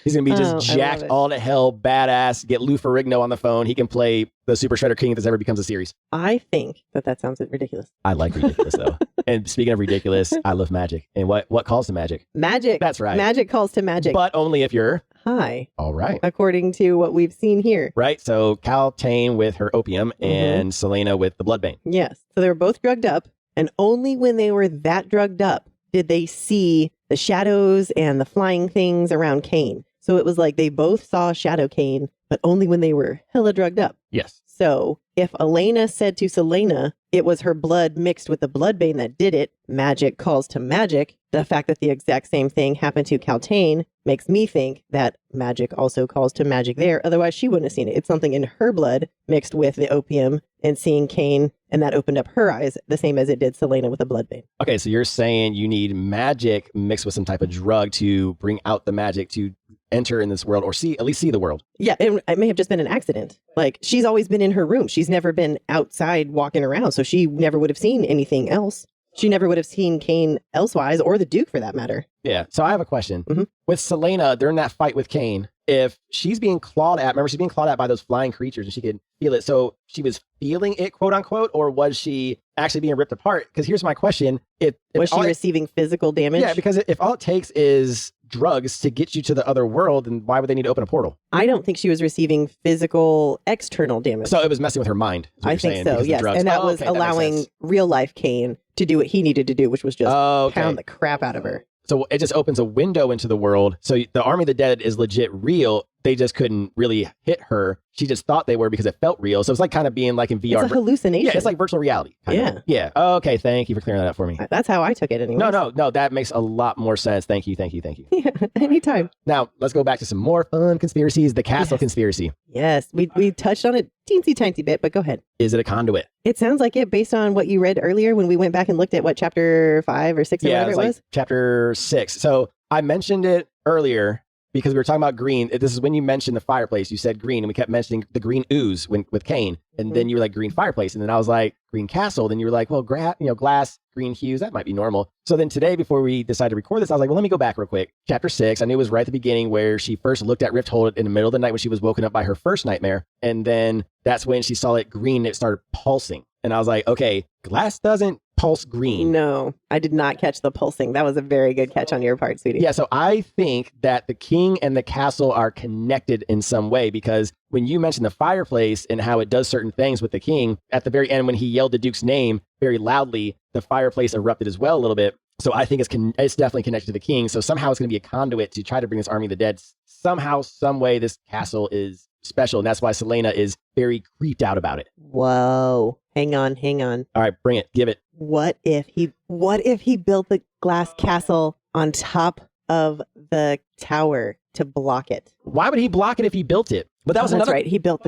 He's going to be just jacked all to hell, badass. Get Lou Ferrigno on the phone. He can play the Super Shredder King if this ever becomes a series. I think that sounds ridiculous. I like ridiculous, though. And speaking of ridiculous, I love magic. And what calls to magic? Magic. That's right. Magic calls to magic. But only if you're high. All right. According to what we've seen here. Right. So Kaltain with her opium and Selena with the bloodbane. Yes. So they were both drugged up. And only when they were that drugged up did they see the shadows and the flying things around Kane. So it was like they both saw Shadow Kane, but only when they were hella drugged up. Yes. So if Elena said to Selena it was her blood mixed with the bloodbane that did it, magic calls to magic, the fact that the exact same thing happened to Kaltain makes me think that magic also calls to magic there. Otherwise, she wouldn't have seen it. It's something in her blood mixed with the opium and seeing Kane, and that opened up her eyes the same as it did Selena with the bloodbane. Okay, so you're saying you need magic mixed with some type of drug to bring out the magic to enter in this world or at least see the world. Yeah, it may have just been an accident. Like, she's always been in her room. She's never been outside walking around, so she never would have seen anything else. She never would have seen Kane elsewise, or the Duke for that matter. Yeah, so I have a question. Mm-hmm. With Selena, during that fight with Kane, if she's being clawed at, remember she's being clawed at by those flying creatures and she could feel it. So she was feeling it, quote unquote, or was she actually being ripped apart? Because here's my question. Was she receiving physical damage? Yeah, because if all it takes is drugs to get you to the other world, then why would they need to open a portal? I don't think she was receiving physical external damage. So it was messing with her mind. I think so, yes. And that was allowing real life Kane to do what he needed to do, which was just pound the crap out of her. So it just opens a window into the world. So the Army of the Dead is legit real. They just couldn't really hit her. She just thought they were because it felt real. So it's like kind of being like in VR. It's a hallucination. Yeah, it's like virtual reality. Yeah. Yeah. Okay, thank you for clearing that up for me. That's how I took it anyway. No, that makes a lot more sense. Thank you. Yeah, anytime. Now, let's go back to some more fun conspiracies. The castle conspiracy. Yes, we touched on it teensy tiny bit, but go ahead. Is it a conduit? It sounds like it based on what you read earlier when we went back and looked at what, chapter 5 or 6 or whatever it was? Chapter 6. So I mentioned it earlier because we were talking about green. This is when you mentioned the fireplace. You said green, and we kept mentioning the green ooze with Kane. And then you were like, green fireplace. And then I was like, green castle. Then you were like, well, glass, green hues, that might be normal. So then today, before we decided to record this, I was like, well, let me go back real quick. Chapter 6, I knew it was right at the beginning where she first looked at Rifthold in the middle of the night when she was woken up by her first nightmare. And then that's when she saw it green, and it started pulsing. And I was like, okay, glass doesn't pulse green. No, I did not catch the pulsing. That was a very good catch on your part, sweetie. Yeah, so I think that the king and the castle are connected in some way, because when you mentioned the fireplace and how it does certain things with the king, at the very end when he yelled the Duke's name very loudly, the fireplace erupted as well a little bit. So I think it's definitely connected to the king. So somehow it's going to be a conduit to try to bring this army of the dead. Somehow, some way, this castle is special. And that's why Selena is very creeped out about it. Whoa. Hang on. All right, bring it. Give it. What if he built the glass castle on top of the tower to block it? Why would he block it if he built it? But that was That's another. right. He built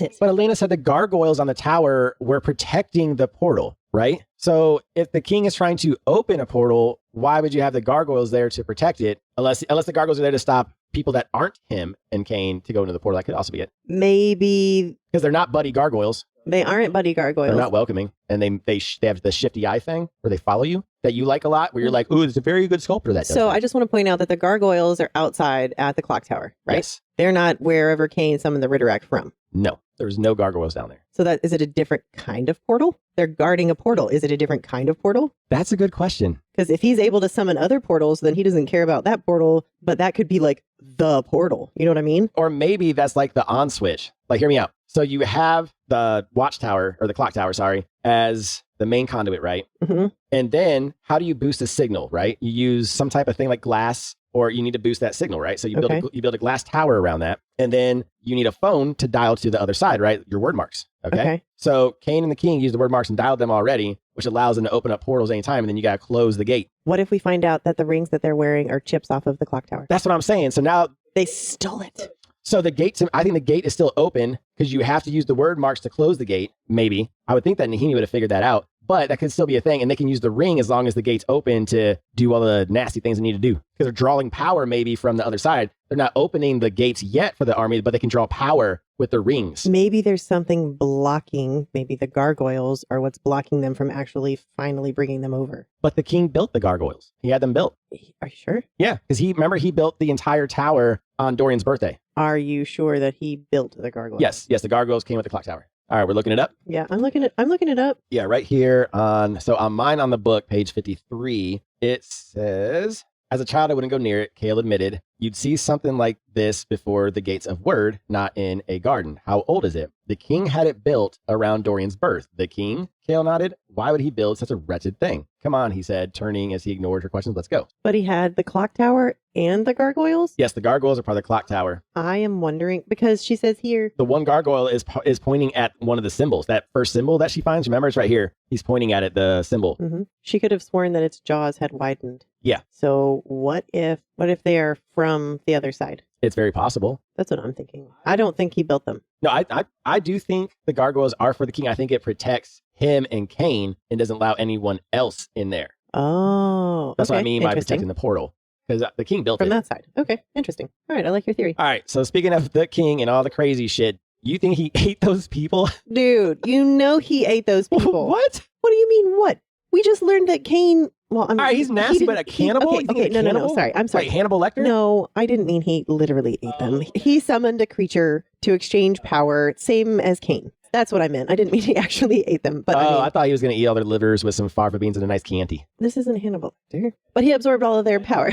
it. But Elena said the gargoyles on the tower were protecting the portal, right? So if the king is trying to open a portal, why would you have the gargoyles there to protect it? Unless the gargoyles are there to stop people that aren't him and Cain to go into the portal. That could also be it. Maybe Because they're not buddy gargoyles. they aren't buddy gargoyles. They're not welcoming. And they have the shifty eye thing where they follow you that you like a lot, where you're like, ooh, it's a very good sculptor that does So that. I just want to point out that the gargoyles are outside at the clock tower, right? Yes. They're not wherever Cain summoned the Riderack from. No, there's no gargoyles down there. So is it a different kind of portal? They're guarding a portal. Is it a different kind of portal? That's a good question. Because if he's able to summon other portals, then he doesn't care about that portal, but that could be like the portal. You know what I mean? Or maybe that's like the on switch. Like, hear me out. So you have the watchtower, or the clock tower, sorry, as the main conduit, right? Mm-hmm. And then how do you boost a signal, right? You use some type of thing like glass, or you need to boost that signal, right? So you build a glass tower around that. And then you need a phone to dial to the other side, right? Your word marks. Okay. So Cain and the king used the word marks and dialed them already, which allows them to open up portals anytime. And then you got to close the gate. What if we find out that the rings that they're wearing are chips off of the clock tower? That's what I'm saying. So now They stole it. So the gate, I think the gate is still open because you have to use the word marks to close the gate. Maybe. I would think that Nahini would have figured that out, but that could still be a thing. And they can use the ring as long as the gate's open to do all the nasty things they need to do, because they're drawing power maybe from the other side. They're not opening the gates yet for the army, but they can draw power with the rings. Maybe there's something blocking, maybe the gargoyles are what's blocking them from actually finally bringing them over. But the king built the gargoyles. He had them built. Are you sure? Yeah, because he built the entire tower on Dorian's birthday. Are you sure that he built the gargoyles? Yes, the gargoyles came with the clock tower. All right, we're looking it up. Yeah, I'm looking it up. Yeah, right here on mine on the book, page 53, it says, as a child, I wouldn't go near it, Kale admitted. You'd see something like this before the gates of Word, not in a garden. How old is it? The king had it built around Dorian's birth. The king? Kale nodded. Why would he build such a wretched thing? Come on, he said, turning as he ignored her questions. Let's go. But he had the clock tower and the gargoyles? Yes, the gargoyles are part of the clock tower. I am wondering, because she says here, The one gargoyle is pointing at one of the symbols. That first symbol that she finds, remember, it's right here. He's pointing at it, the symbol. She could have sworn that its jaws had widened. Yeah. So what if they are from the other side? It's very possible. That's what I'm thinking. I don't think he built them. No, I do think the gargoyles are for the king. I think it protects him and Cain and doesn't allow anyone else in there. Oh, That's what I okay. mean by protecting the portal. Because the king built from it. that side. Okay, interesting. All right, I like your theory. All right, so speaking of the king and all the crazy shit, you think he ate those people? Dude, you know he ate those people. What? What do you mean what? We just learned that Cain, well, All right, he's nasty, but a cannibal? You think Okay, he's a no, cannibal? sorry. I'm sorry. Like Hannibal Lecter? No, I didn't mean he literally ate them. He summoned a creature to exchange power, same as Cain. That's what I meant. I didn't mean he actually ate them. But I thought he was going to eat all their livers with some fava beans and a nice Chianti. This isn't Hannibal Lecter. But he absorbed all of their power.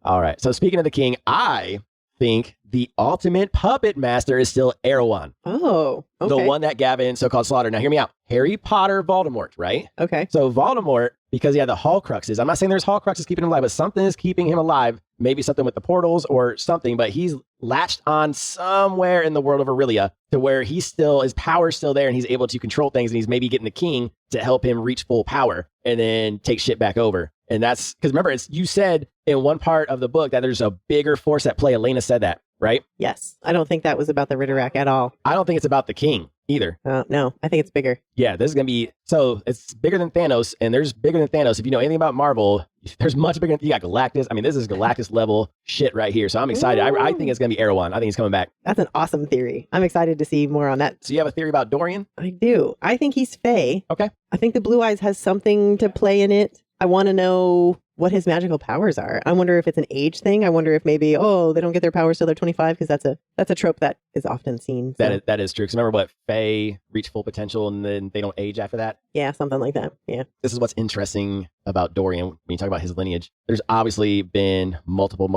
All right, so speaking of the king, I think the ultimate puppet master is still Erewhon. Oh, okay. The one that Gavin so-called slaughtered. Now, hear me out. Harry Potter Voldemort, right? Okay. So Voldemort, because he had the Horcruxes, I'm not saying there's Horcruxes keeping him alive, but something is keeping him alive. Maybe something with the portals or something, but he's latched on somewhere in the world of Erilea to where his power's still there and he's able to control things, and he's maybe getting the king to help him reach full power and then take shit back over. And that's because remember, you said in one part of the book that there's a bigger force at play. Elena said that, right? Yes. I don't think that was about the Riderack at all. I don't think it's about the king either. No, I think it's bigger. Yeah, this is going to be, so it's bigger than Thanos, and there's bigger than Thanos. If you know anything about Marvel, there's much bigger. You got Galactus. I mean, this is Galactus level shit right here. So I'm excited. I think it's going to be Erewhon. I think he's coming back. That's an awesome theory. I'm excited to see more on that. So you have a theory about Dorian? I do. I think he's Fae. Okay. I think the Blue Eyes has something to play in it. I want to know what his magical powers are. I wonder if it's an age thing. I wonder if maybe, oh, they don't get their powers till they're 25, because that's a trope that is often seen. So. That is true. Because remember what? Fae reach full potential and then they don't age after that? Yeah, something like that. Yeah. This is what's interesting about Dorian when you talk about his lineage. There's obviously been multiple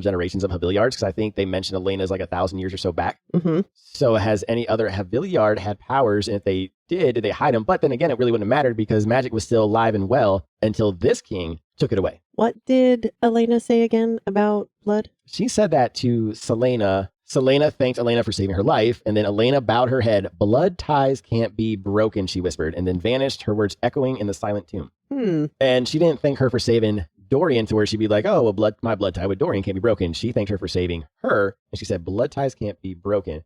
generations of Haviliards, because I think they mentioned Elena is like 1,000 years or so back. Mm-hmm. So has any other Haviliard had powers? And if they did they hide them? But then again, it really wouldn't have mattered because magic was still alive and well until this king took it away. What did Elena say again about blood? She said that to Selena. Selena thanked Elena for saving her life, and then Elena bowed her head. Blood ties can't be broken, she whispered, and then vanished, her words echoing in the silent tomb. And she didn't thank her for saving Dorian to where she'd be like, oh, well, my blood tie with Dorian can't be broken. She thanked her for saving her, and she said, blood ties can't be broken.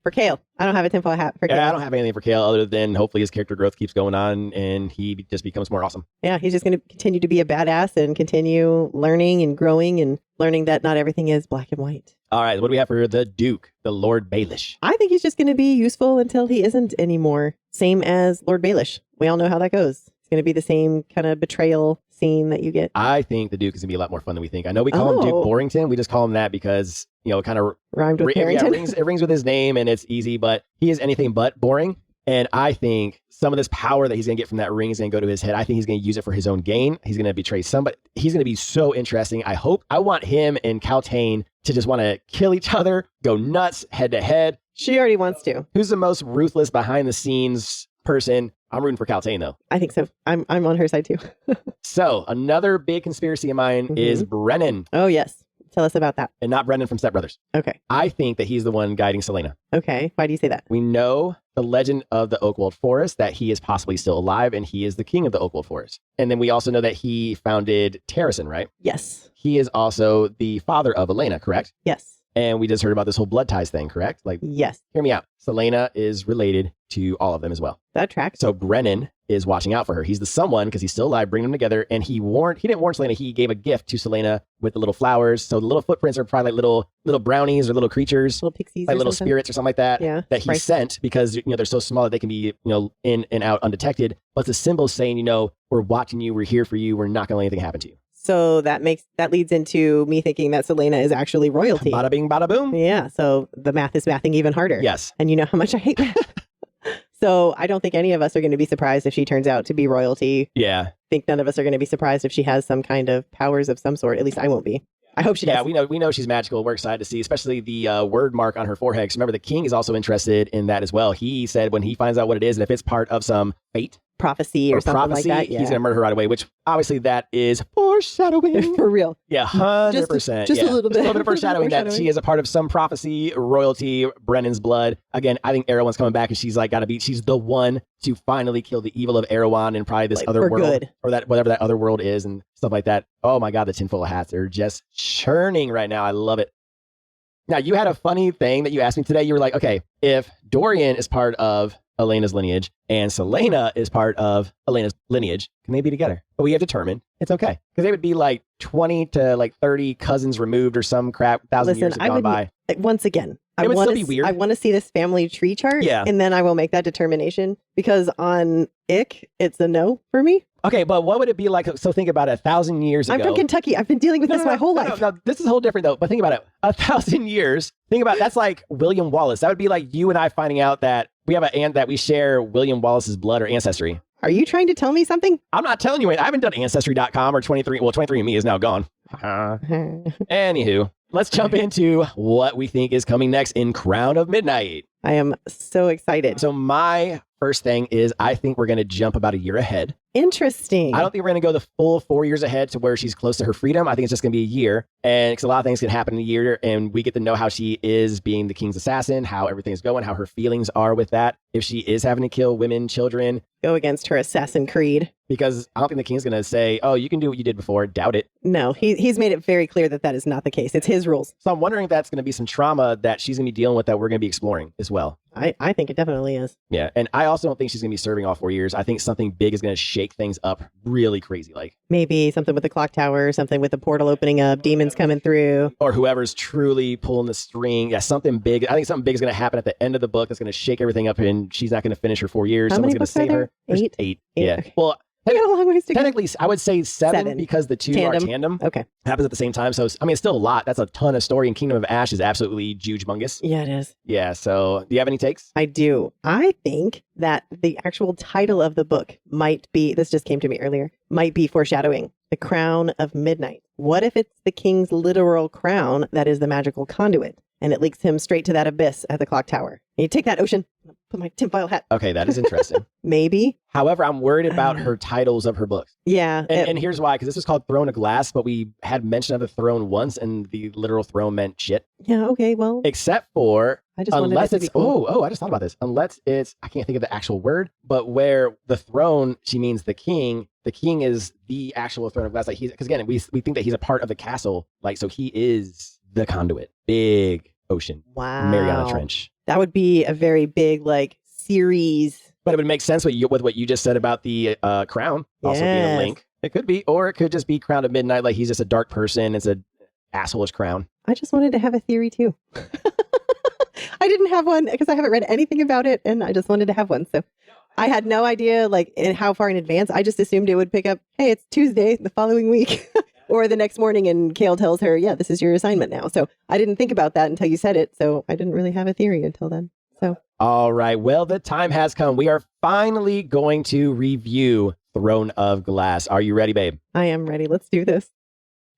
For Kale. I don't have a tinfoil hat for Kale. Yeah, I don't have anything for Kale other than hopefully his character growth keeps going on and he just becomes more awesome. Yeah, he's just going to continue to be a badass and continue learning and growing and learning that not everything is black and white. All right, what do we have for the Duke, the Lord Baelish? I think he's just going to be useful until he isn't anymore. Same as Lord Baelish. We all know how that goes. It's going to be the same kind of betrayal scene that you get. I think the Duke is going to be a lot more fun than we think. I know we call him Duke Borington. We just call him that because, you know, it kind of rhymed with Barrington. Yeah, it rings with his name and it's easy, but he is anything but boring. And I think some of this power that he's going to get from that ring is going to go to his head. I think he's going to use it for his own gain. He's going to betray somebody. He's going to be so interesting. I want him and Kaltain to just want to kill each other, go nuts head to head. She already wants to. Who's the most ruthless behind the scenes person? I'm rooting for Kaltain, though. I think so. I'm on her side, too. So another big conspiracy of mine is Brennan. Oh, yes. Tell us about that. And not Brennan from Step Brothers. Okay. I think that he's the one guiding Selena. Okay. Why do you say that? We know the legend of the Oakwold Forest, that he is possibly still alive and he is the king of the Oakwold Forest. And then we also know that he founded Terrasen, right? Yes. He is also the father of Elena, correct? Yes. And we just heard about this whole blood ties thing, correct? Like, yes. Hear me out. Selena is related to all of them as well. That tracks. So Brennan is watching out for her. He's the someone because he's still alive, bringing them together. And he didn't warn Selena. He gave a gift to Selena with the little flowers. So the little footprints are probably like little brownies or little creatures, little pixies, like little spirits or something like that. Yeah, that he sent because they're so small that they can be in and out undetected. But the symbol saying we're watching you, we're here for you, we're not going to let anything happen to you. So that leads into me thinking that Selena is actually royalty. Bada bing, bada boom. Yeah. So the math is mathing even harder. Yes. And you know how much I hate math. So I don't think any of us are going to be surprised if she turns out to be royalty. Yeah. I think none of us are going to be surprised if she has some kind of powers of some sort. At least I won't be. I hope she does. Yeah, we know she's magical. We're excited to see, especially the word mark on her forehead. Because remember, the king is also interested in that as well. He said when he finds out what it is, and if it's part of some fate, prophecy or something like that, he's going to murder her right away, which obviously that is foreshadowing. For real. Yeah, 100%. Just a little bit. Just a little bit of foreshadowing that she is a part of some prophecy, royalty, Brennan's blood. Again, I think Erewhon's coming back and she's like she's the one to finally kill the evil of Erewhon and probably this other world. Good. Or that whatever that other world is and stuff like that. Oh my God, the tinfoil hats are just churning right now. I love it. Now, you had a funny thing that you asked me today. You were like, okay, if Dorian is part of Elena's lineage and Selena is part of Elena's lineage, can they be together? But we have determined it's okay because they would be like 20 to like 30 cousins removed or some crap. 1,000 years have gone by. Once again, it would still be weird. I want to see this family tree chart, and then I will make that determination because on Ick, it's a no for me. Okay, but what would it be like? So think about it. 1,000 years ago. I'm from Kentucky. I've been dealing with this my whole life. No, this is a whole different though. But think about it. 1,000 years. Think about it. That's like William Wallace. That would be like you and I finding out that we have an aunt that we share William Wallace's blood or ancestry. Are you trying to tell me something? I'm not telling you. I haven't done Ancestry.com or 23. Well, 23andMe is now gone. Anywho, let's jump into what we think is coming next in Crown of Midnight. I am so excited. So my first thing is I think we're going to jump about a year ahead. Interesting. I don't think we're going to go the full 4 years ahead to where she's close to her freedom. I think it's just going to be a year. And because a lot of things can happen in a year and we get to know how she is being the king's assassin, how everything is going, how her feelings are with that. If she is having to kill women, children. Go against her assassin creed. Because I don't think the king's going to say, oh, you can do what you did before. Doubt it. No, he's made it very clear that is not the case. It's his rules. So I'm wondering if that's going to be some trauma that she's going to be dealing with that we're going to be exploring as well. I think it definitely is. Yeah. And I also don't think she's going to be serving all 4 years. I think something big is going to shake things up really crazy. Like maybe something with the clock tower, something with the portal opening up, demons coming through. Or whoever's truly pulling the string. Yeah, something big. I think something big is going to happen at the end of the book that's going to shake everything up and she's not going to finish her 4 years. How Someone's many going to save her. 8? Eight. Yeah. Well, We got a long ways to go. Technically, I would say seven because the two are Tandem. tandem. Okay. Happens at the same time. So, I mean, it's still a lot. That's a ton of story. And Kingdom of Ash is absolutely humongous. Yeah, it is. Yeah. So, do you have any takes? I do. I think that the actual title of the book might be, this just came to me earlier, might be foreshadowing. The Crown of Midnight. What if it's the king's literal crown that is the magical conduit? And it leaks him straight to that abyss at the clock tower. You take that, Ocean. Put my tinfoil hat. Okay, that is interesting. Maybe. However, I'm worried about her titles of her books. Yeah. And here's why, because this was called Throne of Glass, but we had mention of the throne once, and the literal throne meant shit. Yeah, okay, well. Except for, I just wanted unless it to it's, be cool. I just thought about this. Unless it's, I can't think of the actual word, but where the throne, she means the king is the actual Throne of Glass. Like because again, we think that he's a part of the castle. Like, so he is the conduit. Big ocean. Wow. Mariana Trench. That would be a very big, like, series. But it would make sense with what you just said about the crown. Also being a link. It could be, or it could just be Crown of Midnight. Like he's just a dark person. It's a assholeish crown. I just wanted to have a theory too. I didn't have one because I haven't read anything about it, and I just wanted to have one. So I had no idea like in how far in advance. I just assumed it would pick up, hey, it's Tuesday the following week. Or the next morning, and Kale tells her, yeah, this is your assignment now. So I didn't think about that until you said it. So I didn't really have a theory until then. So. All right. Well, the time has come. We are finally going to review Throne of Glass. Are you ready, babe? I am ready. Let's do this.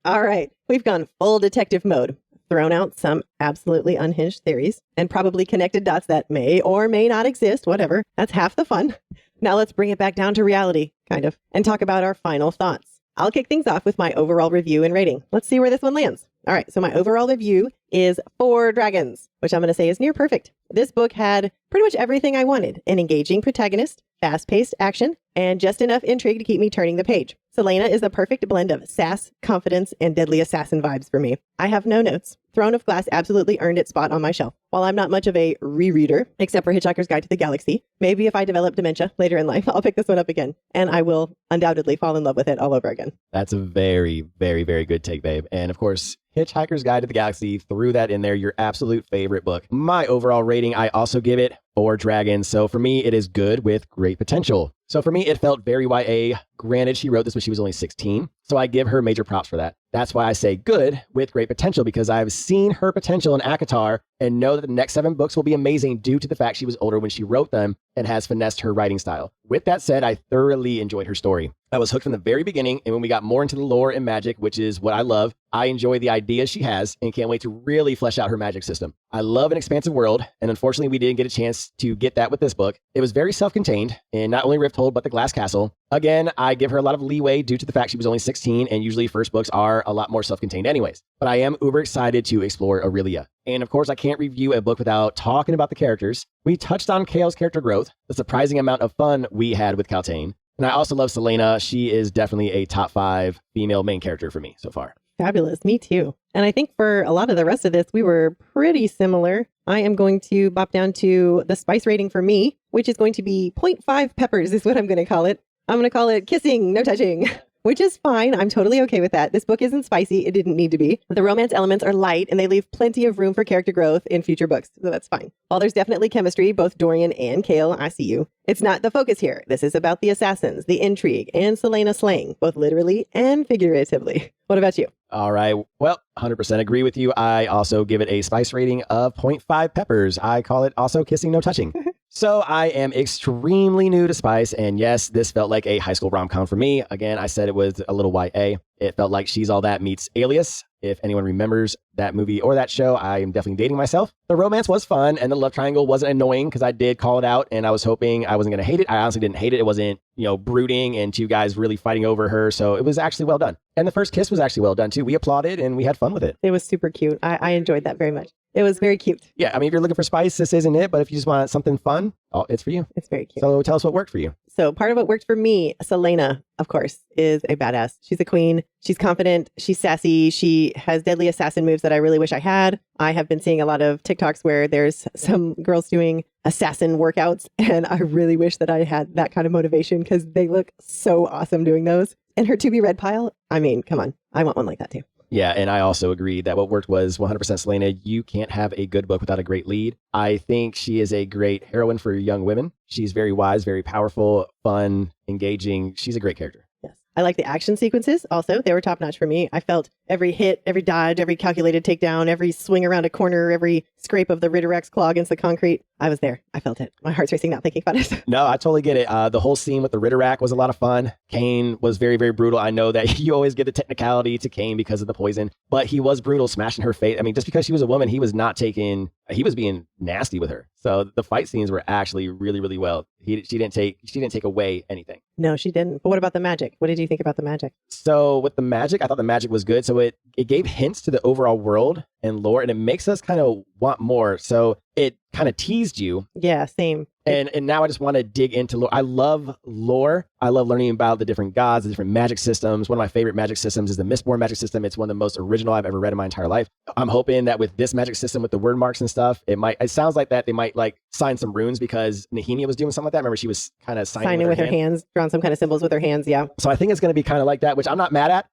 All right. We've gone full detective mode, thrown out some absolutely unhinged theories, and probably connected dots that may or may not exist, whatever. That's half the fun. Now let's bring it back down to reality, kind of, and talk about our final thoughts. I'll kick things off with my overall review and rating. Let's see where this one lands. All right, so my overall review is 4 dragons, which I'm going to say is near perfect. This book had pretty much everything I wanted. An engaging protagonist, fast-paced action, and just enough intrigue to keep me turning the page. Selena is the perfect blend of sass, confidence, and deadly assassin vibes for me. I have no notes. Throne of Glass absolutely earned its spot on my shelf. While I'm not much of a rereader, except for Hitchhiker's Guide to the Galaxy, maybe if I develop dementia later in life, I'll pick this one up again, and I will undoubtedly fall in love with it all over again. That's a very, very, very good take, babe. And of course, Hitchhiker's Guide to the Galaxy, threw that in there, your absolute favorite book. My overall rating, I also give it 4 dragons. So for me, it is good with great potential. So for me, it felt very YA. Granted, she wrote this when she was only 16. So I give her major props for that. That's why I say good with great potential, because I've seen her potential in ACOTAR and know that the next 7 books will be amazing due to the fact she was older when she wrote them and has finessed her writing style. With that said, I thoroughly enjoyed her story. I was hooked from the very beginning, and when we got more into the lore and magic, which is what I love, I enjoy the ideas she has and can't wait to really flesh out her magic system. I love an expansive world, and unfortunately we didn't get a chance to get that with this book. It was very self-contained in not only Rifthold, but the Glass Castle. Again, I give her a lot of leeway due to the fact she was only 16, and usually first books are a lot more self-contained anyways. But I am uber excited to explore Erilea. And of course, I can't review a book without talking about the characters. We touched on Kale's character growth, the surprising amount of fun we had with Kaltain. And I also love Selena. She is definitely a top 5 female main character for me so far. Fabulous. Me too. And I think for a lot of the rest of this, we were pretty similar. I am going to bop down to the spice rating for me, which is going to be 0.5 peppers is what I'm going to call it. I'm going to call it kissing, no touching. Which is fine. I'm totally okay with that. This book isn't spicy. It didn't need to be. The romance elements are light and they leave plenty of room for character growth in future books. So that's fine. While there's definitely chemistry, both Dorian and Kale, I see you. It's not the focus here. This is about the assassins, the intrigue, and Selena slaying, both literally and figuratively. What about you? All right. Well, 100% agree with you. I also give it a spice rating of 0.5 peppers. I call it also kissing, no touching. So I am extremely new to spice, and yes, this felt like a high school rom-com for me. Again, I said it was a little YA. It felt like She's All That meets Alias. If anyone remembers that movie or that show, I am definitely dating myself. The romance was fun, and the love triangle wasn't annoying because I did call it out, and I was hoping I wasn't going to hate it. I honestly didn't hate it. It wasn't, brooding and 2 guys really fighting over her, so it was actually well done. And the first kiss was actually well done, too. We applauded, and we had fun with it. It was super cute. I enjoyed that very much. It was very cute. Yeah, I mean, if you're looking for spice, this isn't it. But if you just want something fun, it's for you. It's very cute. So tell us what worked for you. So part of what worked for me, Selena, of course, is a badass. She's a queen. She's confident. She's sassy. She has deadly assassin moves that I really wish I had. I have been seeing a lot of TikToks where there's some girls doing assassin workouts. And I really wish that I had that kind of motivation because they look so awesome doing those. And her to be read pile, I mean, come on. I want one like that too. Yeah, and I also agree that what worked was 100% Selena. You can't have a good book without a great lead. I think she is a great heroine for young women. She's very wise, very powerful, fun, engaging. She's a great character. Yes. I like the action sequences also. They were top notch for me. I felt every hit, every dodge, every calculated takedown, every swing around a corner, every scrape of the Ridderak's claw against the concrete. I was there. I felt it. My heart's racing now thinking about it. No, I totally get it. The whole scene with the Ridderak was a lot of fun. Kane was very, very brutal. I know that you always give the technicality to Kane because of the poison, but he was brutal, smashing her face. I mean, just because she was a woman, he was being nasty with her. So the fight scenes were actually really, really well. She didn't take away anything. No, she didn't. But what about the magic? What did you think about the magic? So with the magic, I thought the magic was good. So it gave hints to the overall world and lore, and it makes us kind of want more. So it kind of teased you. Yeah, same. And now I just want to dig into lore. I love lore. I love learning about the different gods, the different magic systems. One of my favorite magic systems is the Mistborn magic system. It's one of the most original I've ever read in my entire life. I'm hoping that with this magic system, with the word marks and stuff, it sounds like that they might like sign some runes, because Nehemia was doing something like that. Remember, she was kind of signing with her hands, drawing some kind of symbols with her hands. Yeah. So I think it's going to be kind of like that, which I'm not mad at.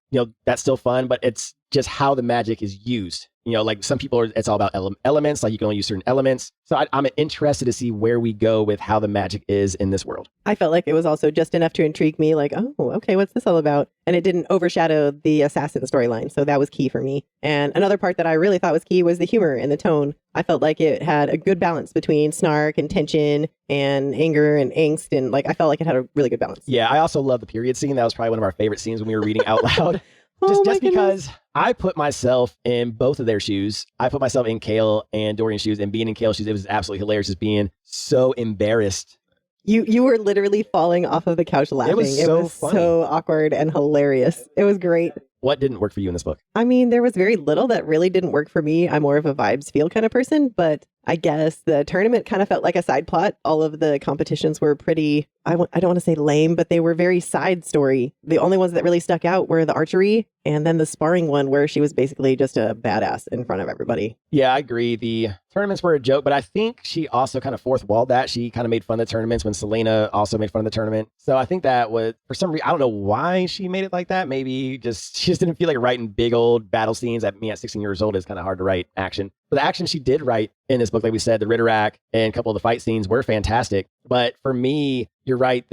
That's still fun, but it's just how the magic is used. Like some people it's all about elements, like you can only use certain elements. So I'm interested to see where we go with how the magic is in this world. I felt like it was also just enough to intrigue me, like, oh, okay, what's this all about? And it didn't overshadow the assassin storyline. So that was key for me. And another part that I really thought was key was the humor and the tone. I felt like it had a good balance between snark and tension and anger and angst. And like, I felt like it had a really good balance. Yeah, I also love the period scene. That was probably one of our favorite scenes when we were reading out loud. Just because I put myself in both of their shoes. I put myself in Kale and Dorian's shoes, and being in Kale's shoes, it was absolutely hilarious just being so embarrassed. You were literally falling off of the couch laughing. It was so awkward and hilarious. It was great. What didn't work for you in this book? I mean, there was very little that really didn't work for me. I'm more of a vibes feel kind of person, but I guess the tournament kind of felt like a side plot. All of the competitions were pretty, I don't want to say lame, but they were very side story. The only ones that really stuck out were the archery and then the sparring one where she was basically just a badass in front of everybody. Yeah, I agree. The tournaments were a joke, but I think she also kind of fourth walled that. She kind of made fun of the tournaments when Selena also made fun of the tournament. So I think that was, for some reason, I don't know why she made it like that. Maybe she just didn't feel like writing big old battle scenes. At 16 years old, is kind of hard to write action. But the action she did write in this book, like we said, the Ridderak and a couple of the fight scenes were fantastic. But for me, you're right.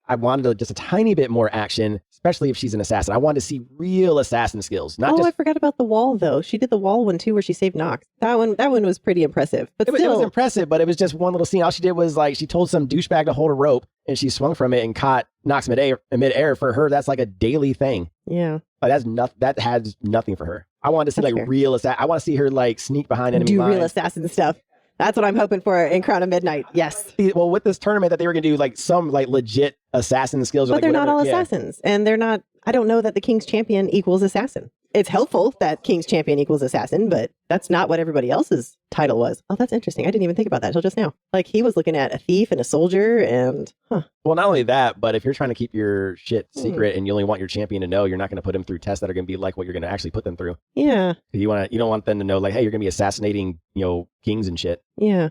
I wanted just a tiny bit more action, especially if she's an assassin. I wanted to see real assassin skills. I forgot about the wall, though. She did the wall one, too, where she saved Nox. That one was pretty impressive. But it was impressive, but it was just one little scene. All she did was, like, she told some douchebag to hold a rope, and she swung from it and caught Nox midair. For her, that's like a daily thing. Yeah. That has nothing for her. I wanted to see real assassin. I want to see her like sneak behind enemy lines. Do real assassin stuff. That's what I'm hoping for in Crown of Midnight. Yes. Well, with this tournament that they were going to do like some like legit assassin skills. But they're not all assassins. And they're not, I don't know that the King's Champion equals assassin. It's helpful that King's Champion equals assassin, but that's not what everybody else's title was. Oh, that's interesting. I didn't even think about that until just now. Like he was looking at a thief and a soldier and, Well, not only that, but if you're trying to keep your shit secret and you only want your champion to know, you're not going to put him through tests that are going to be like what you're going to actually put them through. Yeah. You don't want them to know like, hey, you're going to be assassinating, kings and shit. Yeah.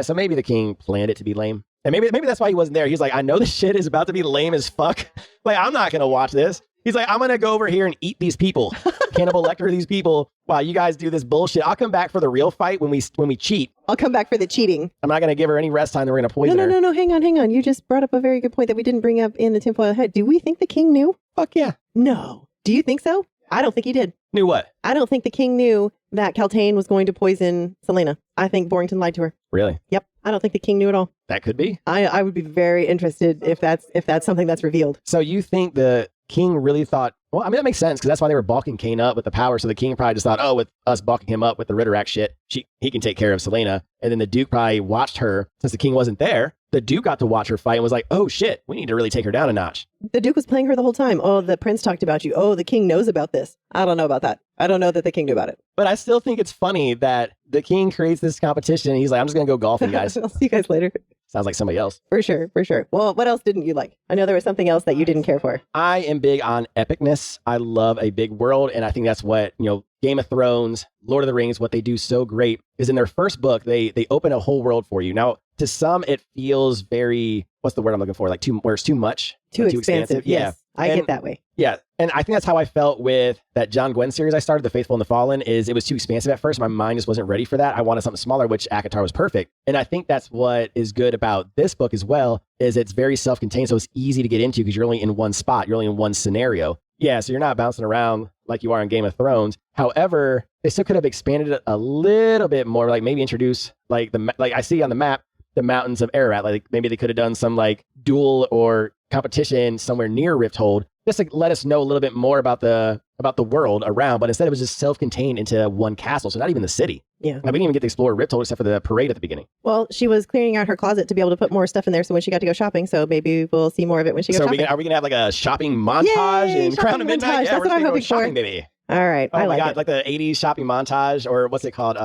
So maybe the king planned it to be lame. And maybe that's why he wasn't there. He's like, I know this shit is about to be lame as fuck. Like, I'm not going to watch this. He's like, I'm going to go over here and eat these people. Cannibal Lecter these people while you guys do this bullshit. I'll come back for the real fight when we cheat. I'll come back for the cheating. I'm not going to give her any rest time. That we're going to poison her. No. Hang on. You just brought up a very good point that we didn't bring up in the tinfoil head. Do we think the king knew? Fuck yeah. No. Do you think so? I don't think he did. Knew what? I don't think the king knew that Kaltain was going to poison Selena. I think Borrington lied to her. Really? Yep. I don't think the king knew at all. That could be. I would be very interested if that's something that's revealed. So you think the king really thought, well, I mean, that makes sense because that's why they were balking Kane up with the power. So the king probably just thought, oh, with us balking him up with the Ridderak shit, he can take care of Selena. And then the Duke probably watched her since the king wasn't there. The Duke got to watch her fight and was like, oh shit, we need to really take her down a notch. The Duke was playing her the whole time. Oh, the prince talked about you. Oh, the king knows about this. I don't know about that. I don't know that the king knew about it. But I still think it's funny that the king creates this competition and he's like, I'm just going to go golfing, guys. I'll see you guys later. Sounds like somebody else. For sure. Well, what else didn't you like? I know there was something else that you didn't care for. I am big on epicness. I love a big world. And I think that's what, Game of Thrones, Lord of the Rings, what they do so great is in their first book, they open a whole world for you. Now, to some, it feels very, what's the word I'm looking for? Like where it's too much. Too expansive. Yes. I get that way. Yeah. And I think that's how I felt with that John Gwen series I started, The Faithful and the Fallen, is it was too expansive at first. My mind just wasn't ready for that. I wanted something smaller, which ACOTAR was perfect. And I think that's what is good about this book as well, is it's very self-contained. So it's easy to get into because you're only in one spot. You're only in one scenario. Yeah. So you're not bouncing around like you are in Game of Thrones. However, they still could have expanded it a little bit more, like maybe introduce like I see on the map, the mountains of Ararat. Like maybe they could have done some like duel or competition somewhere near Rifthold, just to let us know a little bit more about the world around. But instead, it was just self-contained into one castle, so not even the city. Yeah, we didn't even get to explore Rifthold except for the parade at the beginning. Well, she was clearing out her closet to be able to put more stuff in there, so when she got to go shopping, so maybe we'll see more of it when she goes shopping. Are we gonna have like a shopping montage in Crown of Midnight? Yeah, that's what I'm hoping shopping, for. Baby. All right, oh I my like God, it. like the 80s shopping montage, or what's it called?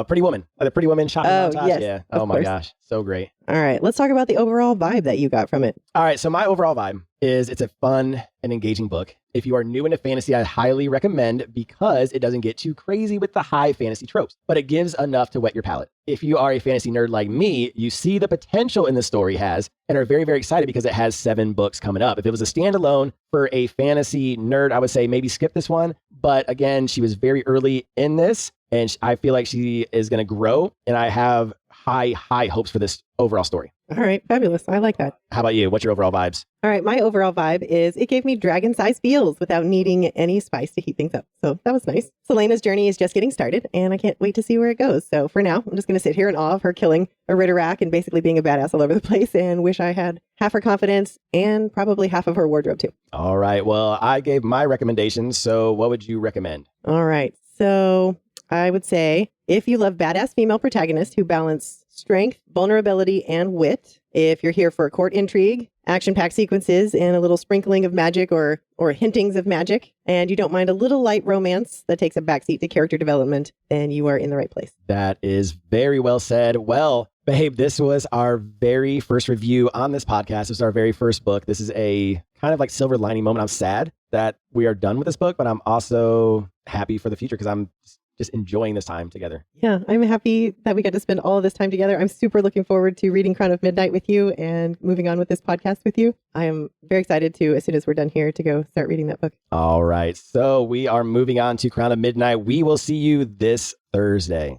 Pretty Woman. The Pretty Woman shopping montage. Yes, yeah. Oh my gosh, so great. All right, let's talk about the overall vibe that you got from it. All right, so my overall vibe is it's a fun and engaging book. If you are new into fantasy, I highly recommend because it doesn't get too crazy with the high fantasy tropes, but it gives enough to whet your palate. If you are a fantasy nerd like me, you see the potential in the story has and are very, very excited because it has 7 books coming up. If it was a standalone for a fantasy nerd, I would say maybe skip this one. But again, she was very early in this, and I feel like she is going to grow, and I have high hopes for this overall story. All right, fabulous. I like that. How about you? What's your overall vibes? All right, my overall vibe is it gave me dragon-sized feels without needing any spice to heat things up. So that was nice. Selena's journey is just getting started, and I can't wait to see where it goes. So for now, I'm just going to sit here in awe of her killing a Ritterak and basically being a badass all over the place, and wish I had half her confidence and probably half of her wardrobe too. All right, well, I gave my recommendations, so what would you recommend? All right, so I would say if you love badass female protagonists who balance strength, vulnerability, and wit, if you're here for court intrigue, action-packed sequences, and a little sprinkling of magic or hintings of magic, and you don't mind a little light romance that takes a backseat to character development, then you are in the right place. That is very well said. Well, babe, this was our very first review on this podcast. This was our very first book. This is a kind of like silver lining moment. I'm sad that we are done with this book, but I'm also happy for the future because I'm just enjoying this time together. Yeah, I'm happy that we got to spend all of this time together. I'm super looking forward to reading Crown of Midnight with you and moving on with this podcast with you. I am very excited to, as soon as we're done here, to go start reading that book. All right. So we are moving on to Crown of Midnight. We will see you this Thursday.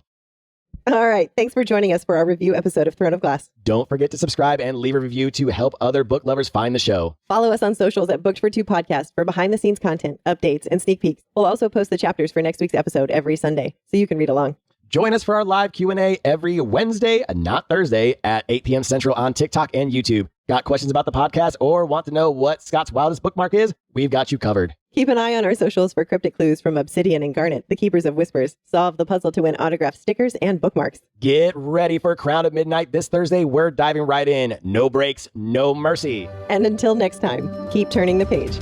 All right. Thanks for joining us for our review episode of Throne of Glass. Don't forget to subscribe and leave a review to help other book lovers find the show. Follow us on socials at Booked for Two Podcast for behind the scenes content, updates, and sneak peeks. We'll also post the chapters for next week's episode every Sunday, so you can read along. Join us for our live Q&A every Wednesday, not Thursday, at 8 p.m. Central on TikTok and YouTube. Got questions about the podcast or want to know what Scott's wildest bookmark is? We've got you covered. Keep an eye on our socials for cryptic clues from Obsidian and Garnet, the Keepers of Whispers. Solve the puzzle to win autographed stickers and bookmarks. Get ready for Crown of Midnight this Thursday. We're diving right in. No breaks, no mercy. And until next time, keep turning the page.